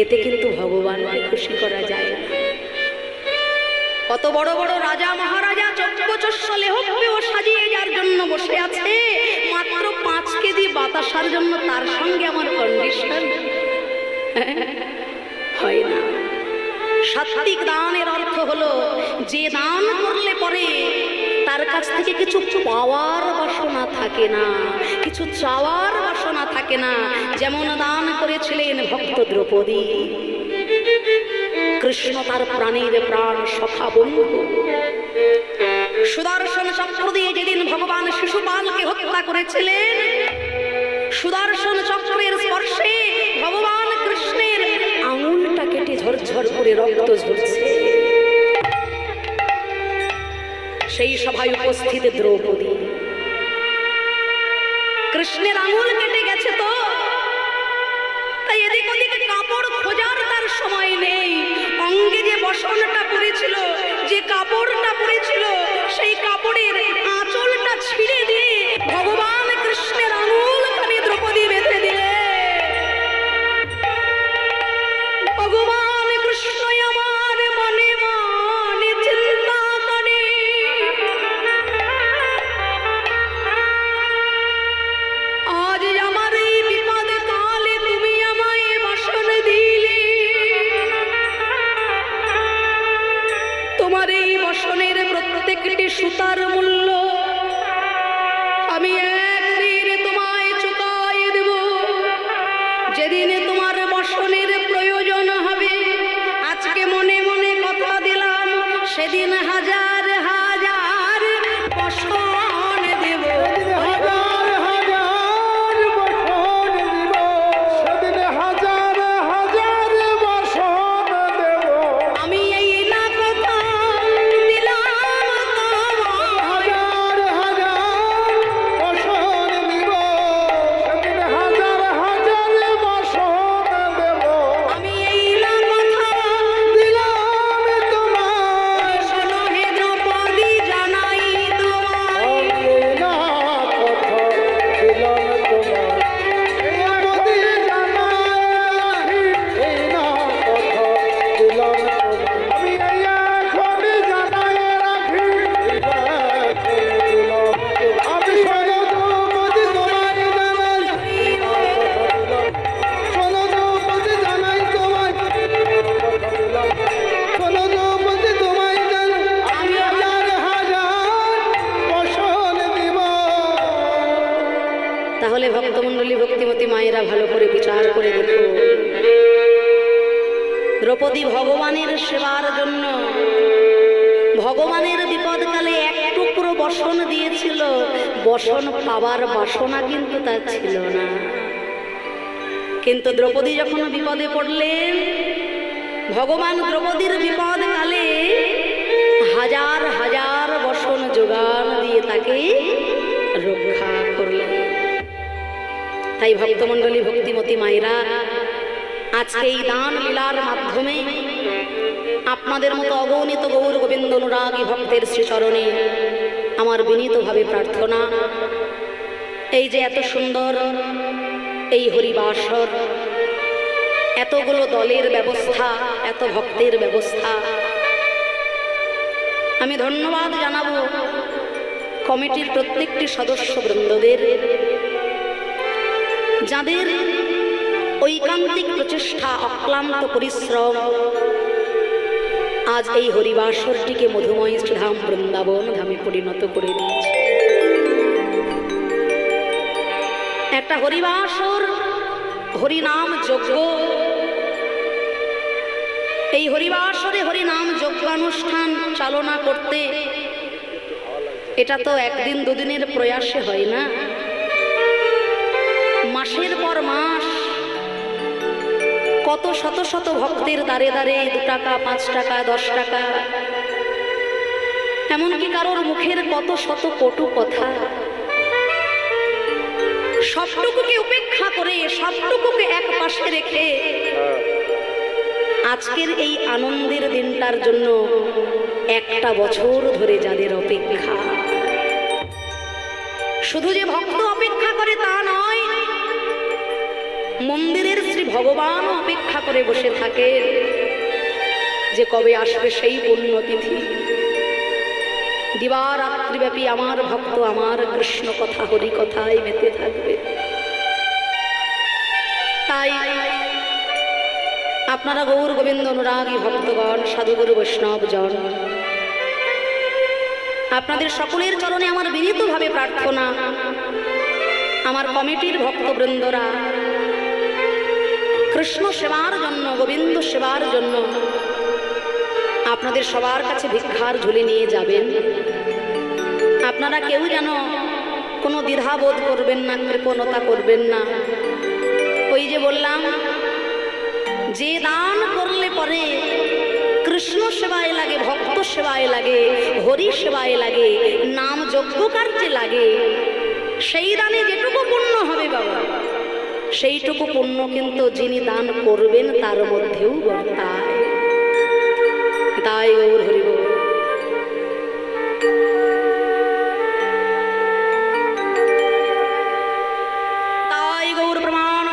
এতে কিন্তু ভগবানকে খুশি করা যায় না। কত বড় বড় রাজা মহারাজা চক্ষুচস্বলে হপ্পেও সাজিয়ে যার জন্য বসে আছে, মাত্র 5 কেজি বাতাসার জন্য তার সঙ্গে আমার কন্ডিশন হয় না। সাত্বিক দানের অর্থ হলো যে দান করলে পরে তার কাছ থেকে কিছু পাওয়ার বাসনা থাকে না, কিছু চাওয়ার বাসনা থাকে না। যেমন দান করেছিলেন ভক্ত দ্রৌপদী, কৃষ্ণ তার প্রাণের প্রাণ সখা বন্ধু। সুদর্শন চক্র দিয়ে যেদিন ভগবান শিশুপালকে হত্যা করেছিলেন, সুদর্শন চক্রের স্পর্শে ভগবান কৃষ্ণের আঙুলটা কেটে ঝরঝর করে রক্ত ঝরছে। সেই সভায় উপস্থিত দ্রৌপদী, কৃষ্ণের আঙুল কেটে গেছে তো, তাই এদিক ওদিকে কাপড় খোঁজার তার সময় নেই। অঙ্গে যে বসনটা পড়েছিল, যে কাপড়টা পড়েছিল, সেই কাপড়ের আঁচলটা ছিঁড়ে দিয়ে ভগবান কৃষ্ণের আঙুলখানি দ্রৌপদী বেঁধে দিলে। ভগবান কৃষ্ণ আমার মনে মনে চিন্তা করে, আজ আমার এই বিপদ কালে তুমি আমায় বাসন দিলে। তোমার এই বসনের প্রত্যেকটি সুতার মূল্য তাহলে ভক্তমণ্ডলী ভক্তিমতী মায়েরা ভালো করে বিচার করে দেখো, দ্রৌপদী ভগবানের সেবার জন্য ভগবানের বিপদকালে এক টুকরো বসন দিয়েছিল, বসন পাবার বাসনা কিন্তু তার ছিল না। কিন্তু দ্রৌপদী যখন বিপদে পড়লেন, ভগবান দ্রৌপদীর বিপদকালে হাজার হাজার বসন যোগান দিয়ে তাকে রক্ষা করলেন। তাই ভক্তমণ্ডলী ভক্তিমতী মায়েরা, আজকে এই দান লীলার মাধ্যমে আপনাদের মতো অগণিত গৌর গোবিন্দ অনুরাগী ভক্তের শ্রীচরণে আমার বিনীতভাবে প্রার্থনা, এই যে এত সুন্দর এই হরিবাসর, এতগুলো দলের ব্যবস্থা, এত ভক্তের ব্যবস্থা, আমি ধন্যবাদ জানাবো কমিটির প্রত্যেকটি সদস্যবৃন্দদের, যাদের ঐকান্তিক প্রচেষ্টা, অক্লান্ত পরিশ্রম আজ এই হরিবাসরটিকে মধুময় শ্রীধাম বৃন্দাবন ধামে পরিণত করে দিয়েছে। একটা হরিবাসর, হরিনাম যজ্ঞ, এই হরিবাসরে হরিনাম যজ্ঞানুষ্ঠান চালনা করতে এটা তো একদিন দুদিনের প্রয়াসে হয় না, মাসের পর মাস কত শত শত ভক্তের দ্বারে দ্বারে 2 টাকা 5 টাকা 10 টাকা, এমনকি কারোর মুখের কত শত কটু কথা, সবটুকুকে উপেক্ষা করে, সবটুকুকে এক পাশে রেখে আজকের এই আনন্দের দিনটার জন্য একটা বছর ধরে যাদের অপেক্ষা, শুধু যে ভক্ত অপেক্ষা করে তা নয়, মন্দিরের শ্রী ভগবান অপেক্ষা করে বসে থাকে যে কবে আসবে সেই পুণ্যতিথি। দিবারাত্রিব্যাপী আমার ভক্ত আমার কৃষ্ণ কথা হরি কথায় মেতে থাকবে। তাই আপনারা গৌর গোবিন্দ অনুরাগী ভক্তগণ, সাধুগুরু বৈষ্ণবজন, আপনাদের সকলের চরণে আমার বিনীতভাবে প্রার্থনা, আমার কমিটির ভক্তবৃন্দরা কৃষ্ণ সেবার জন্য, গোবিন্দ সেবার জন্য আপনাদের সবার কাছে ভিক্ষার ঝুলি নিয়ে যাবেন। আপনারা কেউ যেন কোনো দ্বিধাবোধ করবেন না, কৃপণতা করবেন না। ওই যে বললাম, যে দান করলে পরে কৃষ্ণ সেবায় লাগে, ভক্ত সেবায় লাগে, হরি সেবায় লাগে, নাম যজ্ঞ কার্যে লাগে, সেই দানে যেটুকু পুণ্য হবে বাবা, সেইটুকু পুণ্য কিন্তু যিনি দান করবেন তার মধ্যেও বর্তায়। তাই গৌর হরি বল। তাই গৌর প্রমাণ।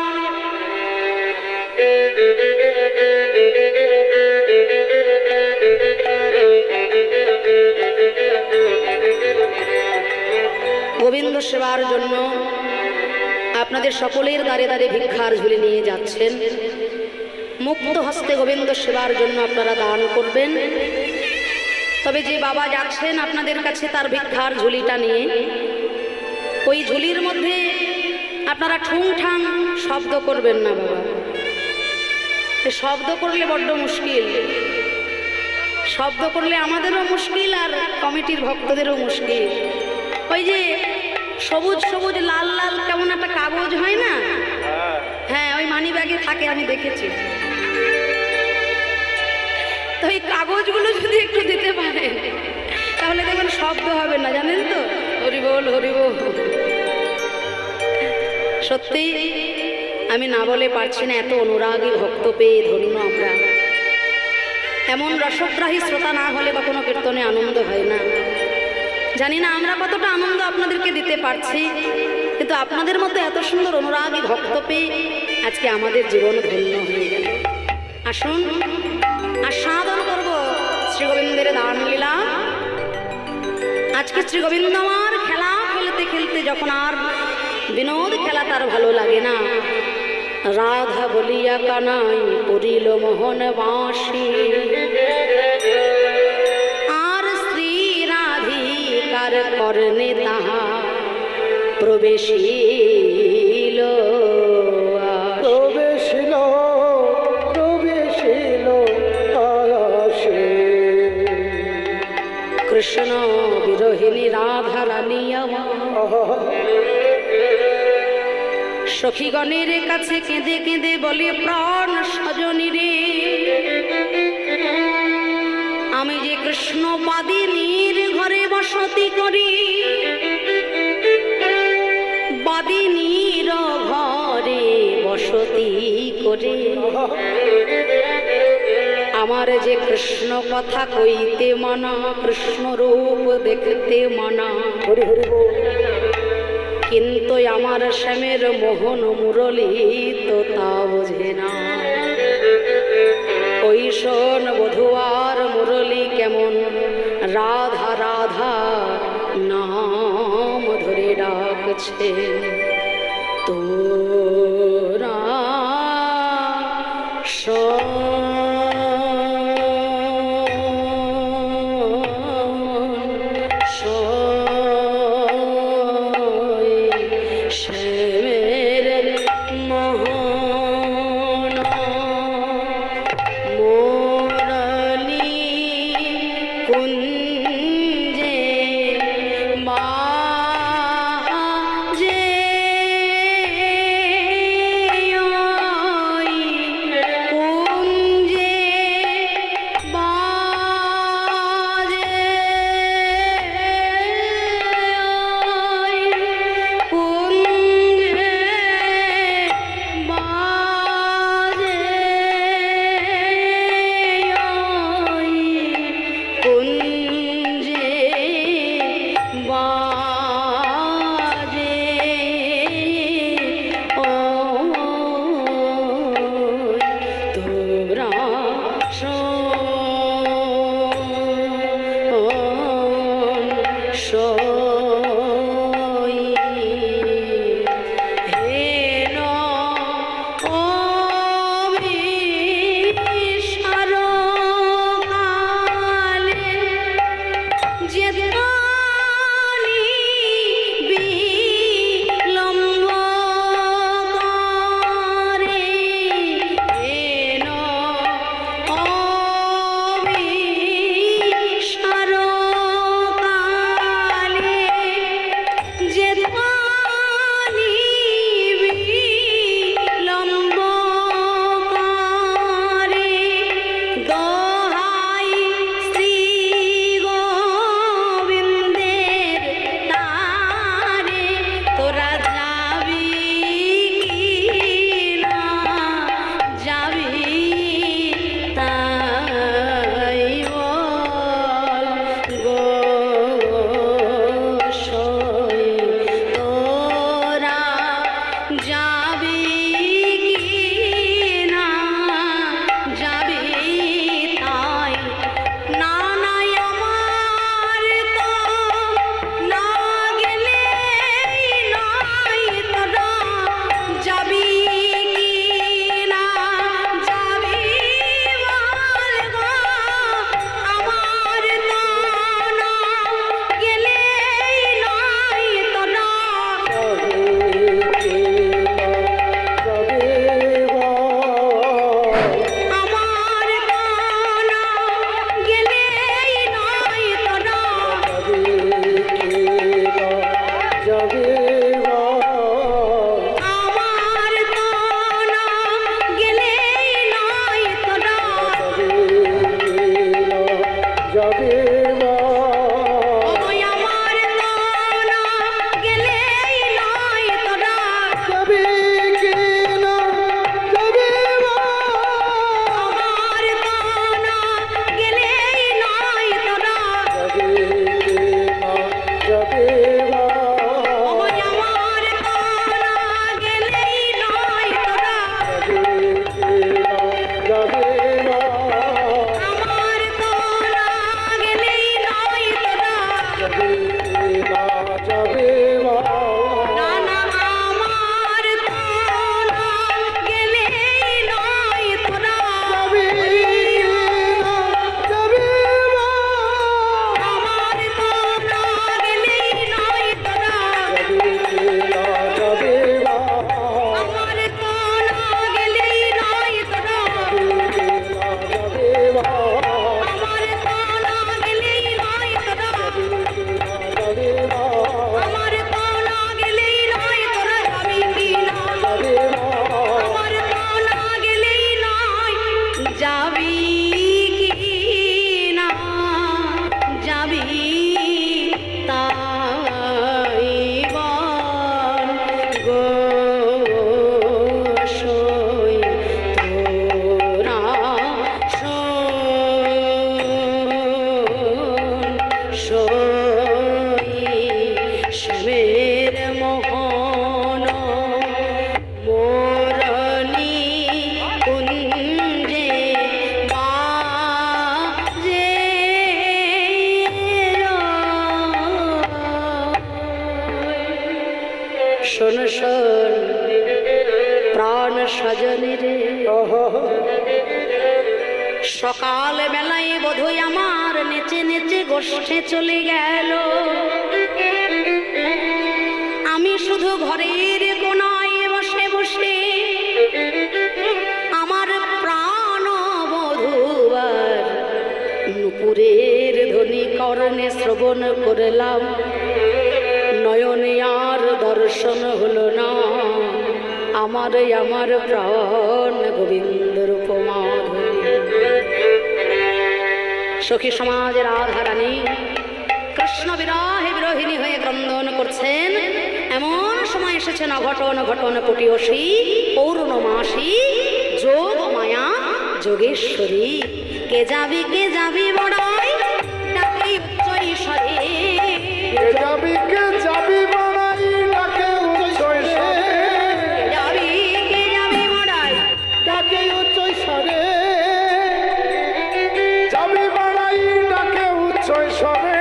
গোবিন্দ সেবার জন্য আপনাদের সকলের দ্বারে দ্বারে ভিক্ষার ঝুলি নিয়ে যাচ্ছেন। মুক্ত হস্তে গোবিন্দ সেবার জন্য আপনারা দান করবেন। তবে যে বাবা যাচ্ছেন আপনাদের কাছে তার ভিক্ষার ঝুলিটা নিয়ে, ওই ঝুলির মধ্যে আপনারা ঠুংঠাং শব্দ করবেন না বাবা। শব্দ করলে বড্ড মুশকিল, শব্দ করলে আমাদেরও মুশকিল আর কমিটির ভক্তদেরও মুশকিল। ওই যে সবুজ সবুজ লাল লাল কেমন একটা কাগজ হয় না, হ্যাঁ ওই মানি ব্যাগে থাকে, আমি দেখেছি। তো এই কাগজগুলো যদি একটু দিতে পারেন তাহলে দেখবেন শব্দ হবে না, জানেন তো। হরি বল হরি বল। সত্যি আমি না বলে পারছি না, এত অনুরাগী ভক্ত পেয়ে ধন্য আমরা। এমন রসগ্রাহী শ্রোতা না হলে বা কোনো কীর্তনে আনন্দ হয় না। জানি না আমরা কতটা আনন্দ আপনাদেরকে দিতে পারছি, কিন্তু আপনাদের মতো এত সুন্দর অনুরাগী ভক্ত পেয়ে আজকে আমাদের জীবন ধন্য হয়ে গেল। আসুন আস্বাদন করব শ্রী গোবিন্দের দান লীলা। আজকে শ্রী গোবিন্দ আমার খেলা খেলতে খেলতে যখন আর বিনোদ খেলা তার ভালো লাগে না, রাধা বলিয়া কানাই পড়িল মোহন বাঁশি, আর শ্রী রাধিকার করনে তাহা প্রবেশিল প্রবেশিল প্রবেশিল আসে কৃষ্ণ বিরোহিণী রাধা রানী আমার সখীগণের কাছে কেঁদে কেঁদে বলে প্রাণ সজনী রে, আমি যে কৃষ্ণ বাদিনীর ঘরে বসতি করি, বাদিনীর ঘরে বসতি করে আমার যে কৃষ্ণ কথা কইতে মানা, কৃষ্ণ রূপ দেখতে মানা, হরি হরি বল কিন্তু আমার শ্যামের মোহন মুরলী তো তা বোঝে না। ওই শোন বধুয়ার মুরলী কেমন রাধা রাধা নাম ধরে ডাকছে, তোরা শ্যামের মোহন মুরলী কুঞ্জে বাজে শোন শোন প্রাণ সজনী রে, সকাল বেলায় বোধহয় আমার নেচে নেচে গোষ্ঠে চলে গেল। আমি শুধু ঘরের কোনায় বসে বসে আমার প্রাণ বধূর নুপুরের ধ্বনি কর্ণে শ্রবণ করলাম। নয়নে আর দর্শন হলো না আমার আমার প্রাণ গোবিন্দর উপমাধুরী। সখী সমাজের রাধারানী কৃষ্ণ বিরহে বিরোহিনী হয়ে ক্রন্দন করছেন। এমন সময় এসেছেন অঘটন ঘটন পটিয়সী পৌর্ণমাসী যোগ মায়া যোগেশ্বরী। কে যাবি বড়াই ডাকি উচ্চ ঈশ্বরে, কে যাবি বড়াই ডাকে উচ্চ ঈশ্বরে, কে যাবি বড়াই ডাকে উচ্চ ঈশ্বরে, যাবি বড়াই ডাকে উচ্চ ঈশ্বরে।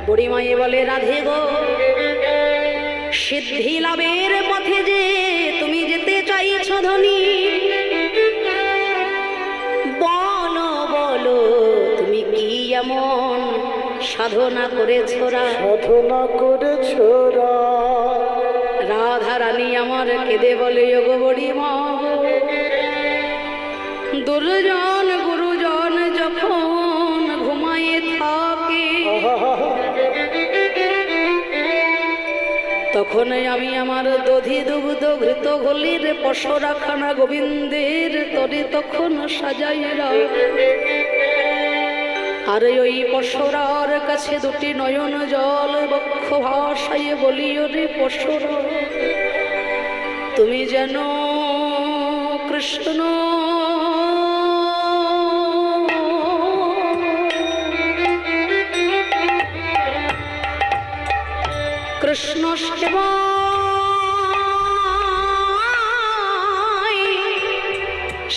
বুড়িমাই বলে রাধে গো, সিদ্ধি লাভের পথে যে তুমি যেতে চাইছ ধনী, বলো বলো তুমি কি এমন সাধনা করেছোরা? রাধা রানী আমার কেঁদে বলে গো বুড়িমা, দুর্জন গুরুজন যখন ঘুমায়ে থাকে তখন আমি আমার দধি দুগ্ধ ঘৃত গলির পশরাখানা গোবিন্দের তরে তখন সাজাই রাখি। আর ওই পশরার কাছে দুটি নয়ন জল বক্ষ ভাষায় বলিও রে পশরা, তুমি যেন কৃষ্ণ কৃষ্ণ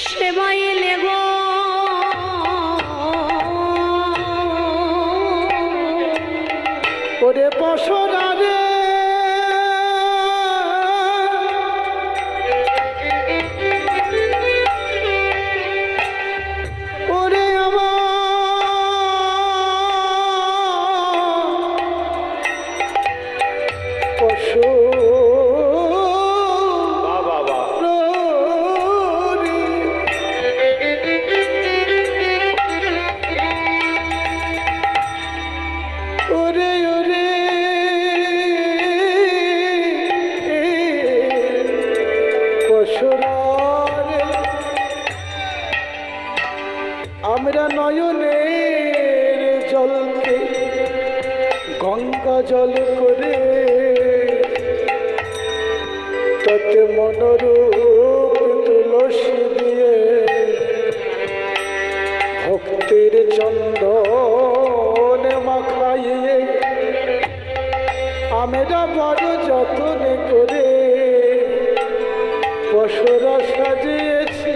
সেবাই লেগো ওরে পশরা রে, ওরে আমার পশু আমরা নয়নের জলকে গঙ্গা জল করে তাতে মনোরূপ তুলসী দিয়ে ভক্তির চন্দন মাখাইয়ে আমরা বড় যত্ন করে পশরা সাজিয়েছি।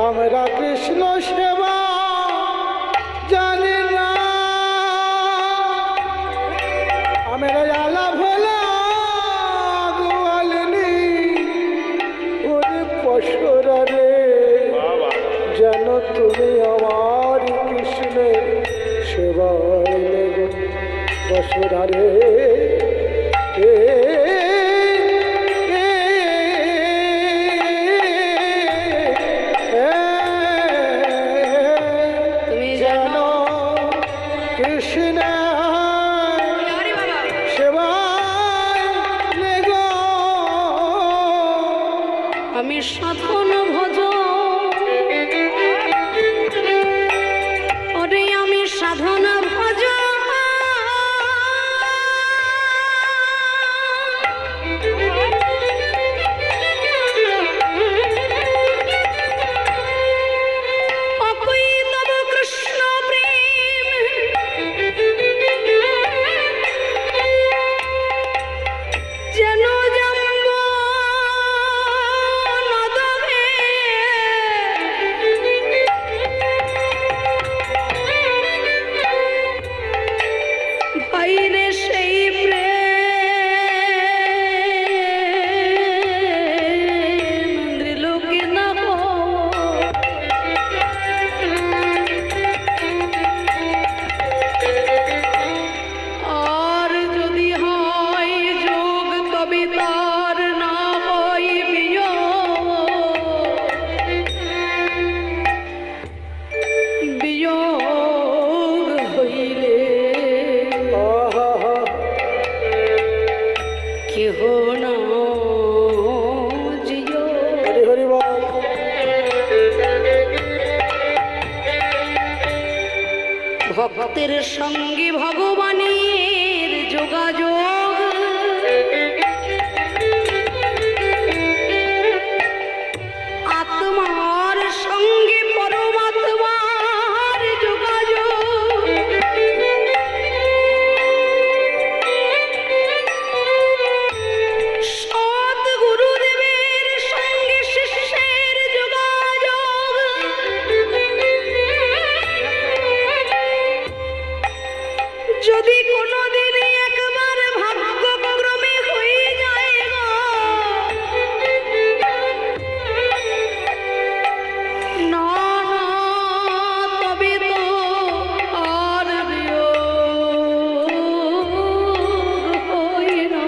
আমরা কৃষ্ণ সেবা জানি না, আমরা আলা ভোলা গোয়ালিনী। ওরে পশরা রে, যেন তুমি আমার কৃষ্ণের সেবায় লেগো। পশরা রে আমি সাধন ভজ, ওরে আমি সাধন ভজ ভক্তের সঙ্গে ভগবানের যোগাযোগ, আত্মার সঙ্গে পরমাত্মার যোগাযোগ, সদ্গুরুদেবের সঙ্গে শিষ্যের যোগাযোগ, যদি কোনোদিন একবার ভাগ্যক্রমে হয়ে যায় গো, না না তবে তো আর বিয়োগ হয় না।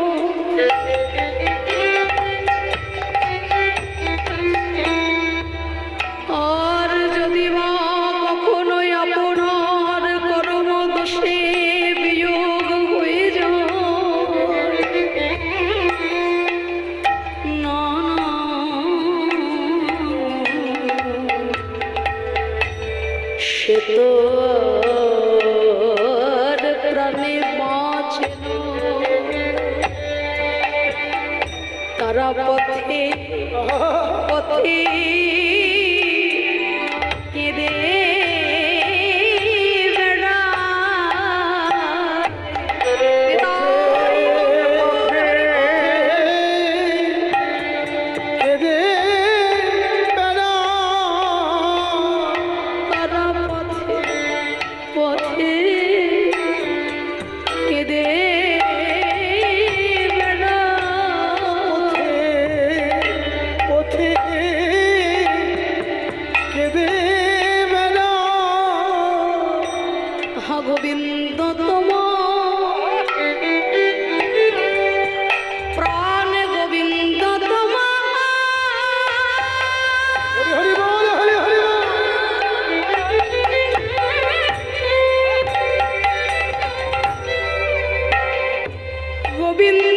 আর যদি বা কখনোই আপনার কর্মদোষে বিয়োগ হয়ে যায়, না না সে তো আর প্রাণে বাঁচে না, তারা পথে পথে কেঁদে তারা পথে পথে কেঁদে পথে কেঁদে বেড়া হা গোবিন্দ তোমার প্রাণ, গোবিন্দ তোমার হরি হরি বল, হরি হরি বল। গোবিন্দ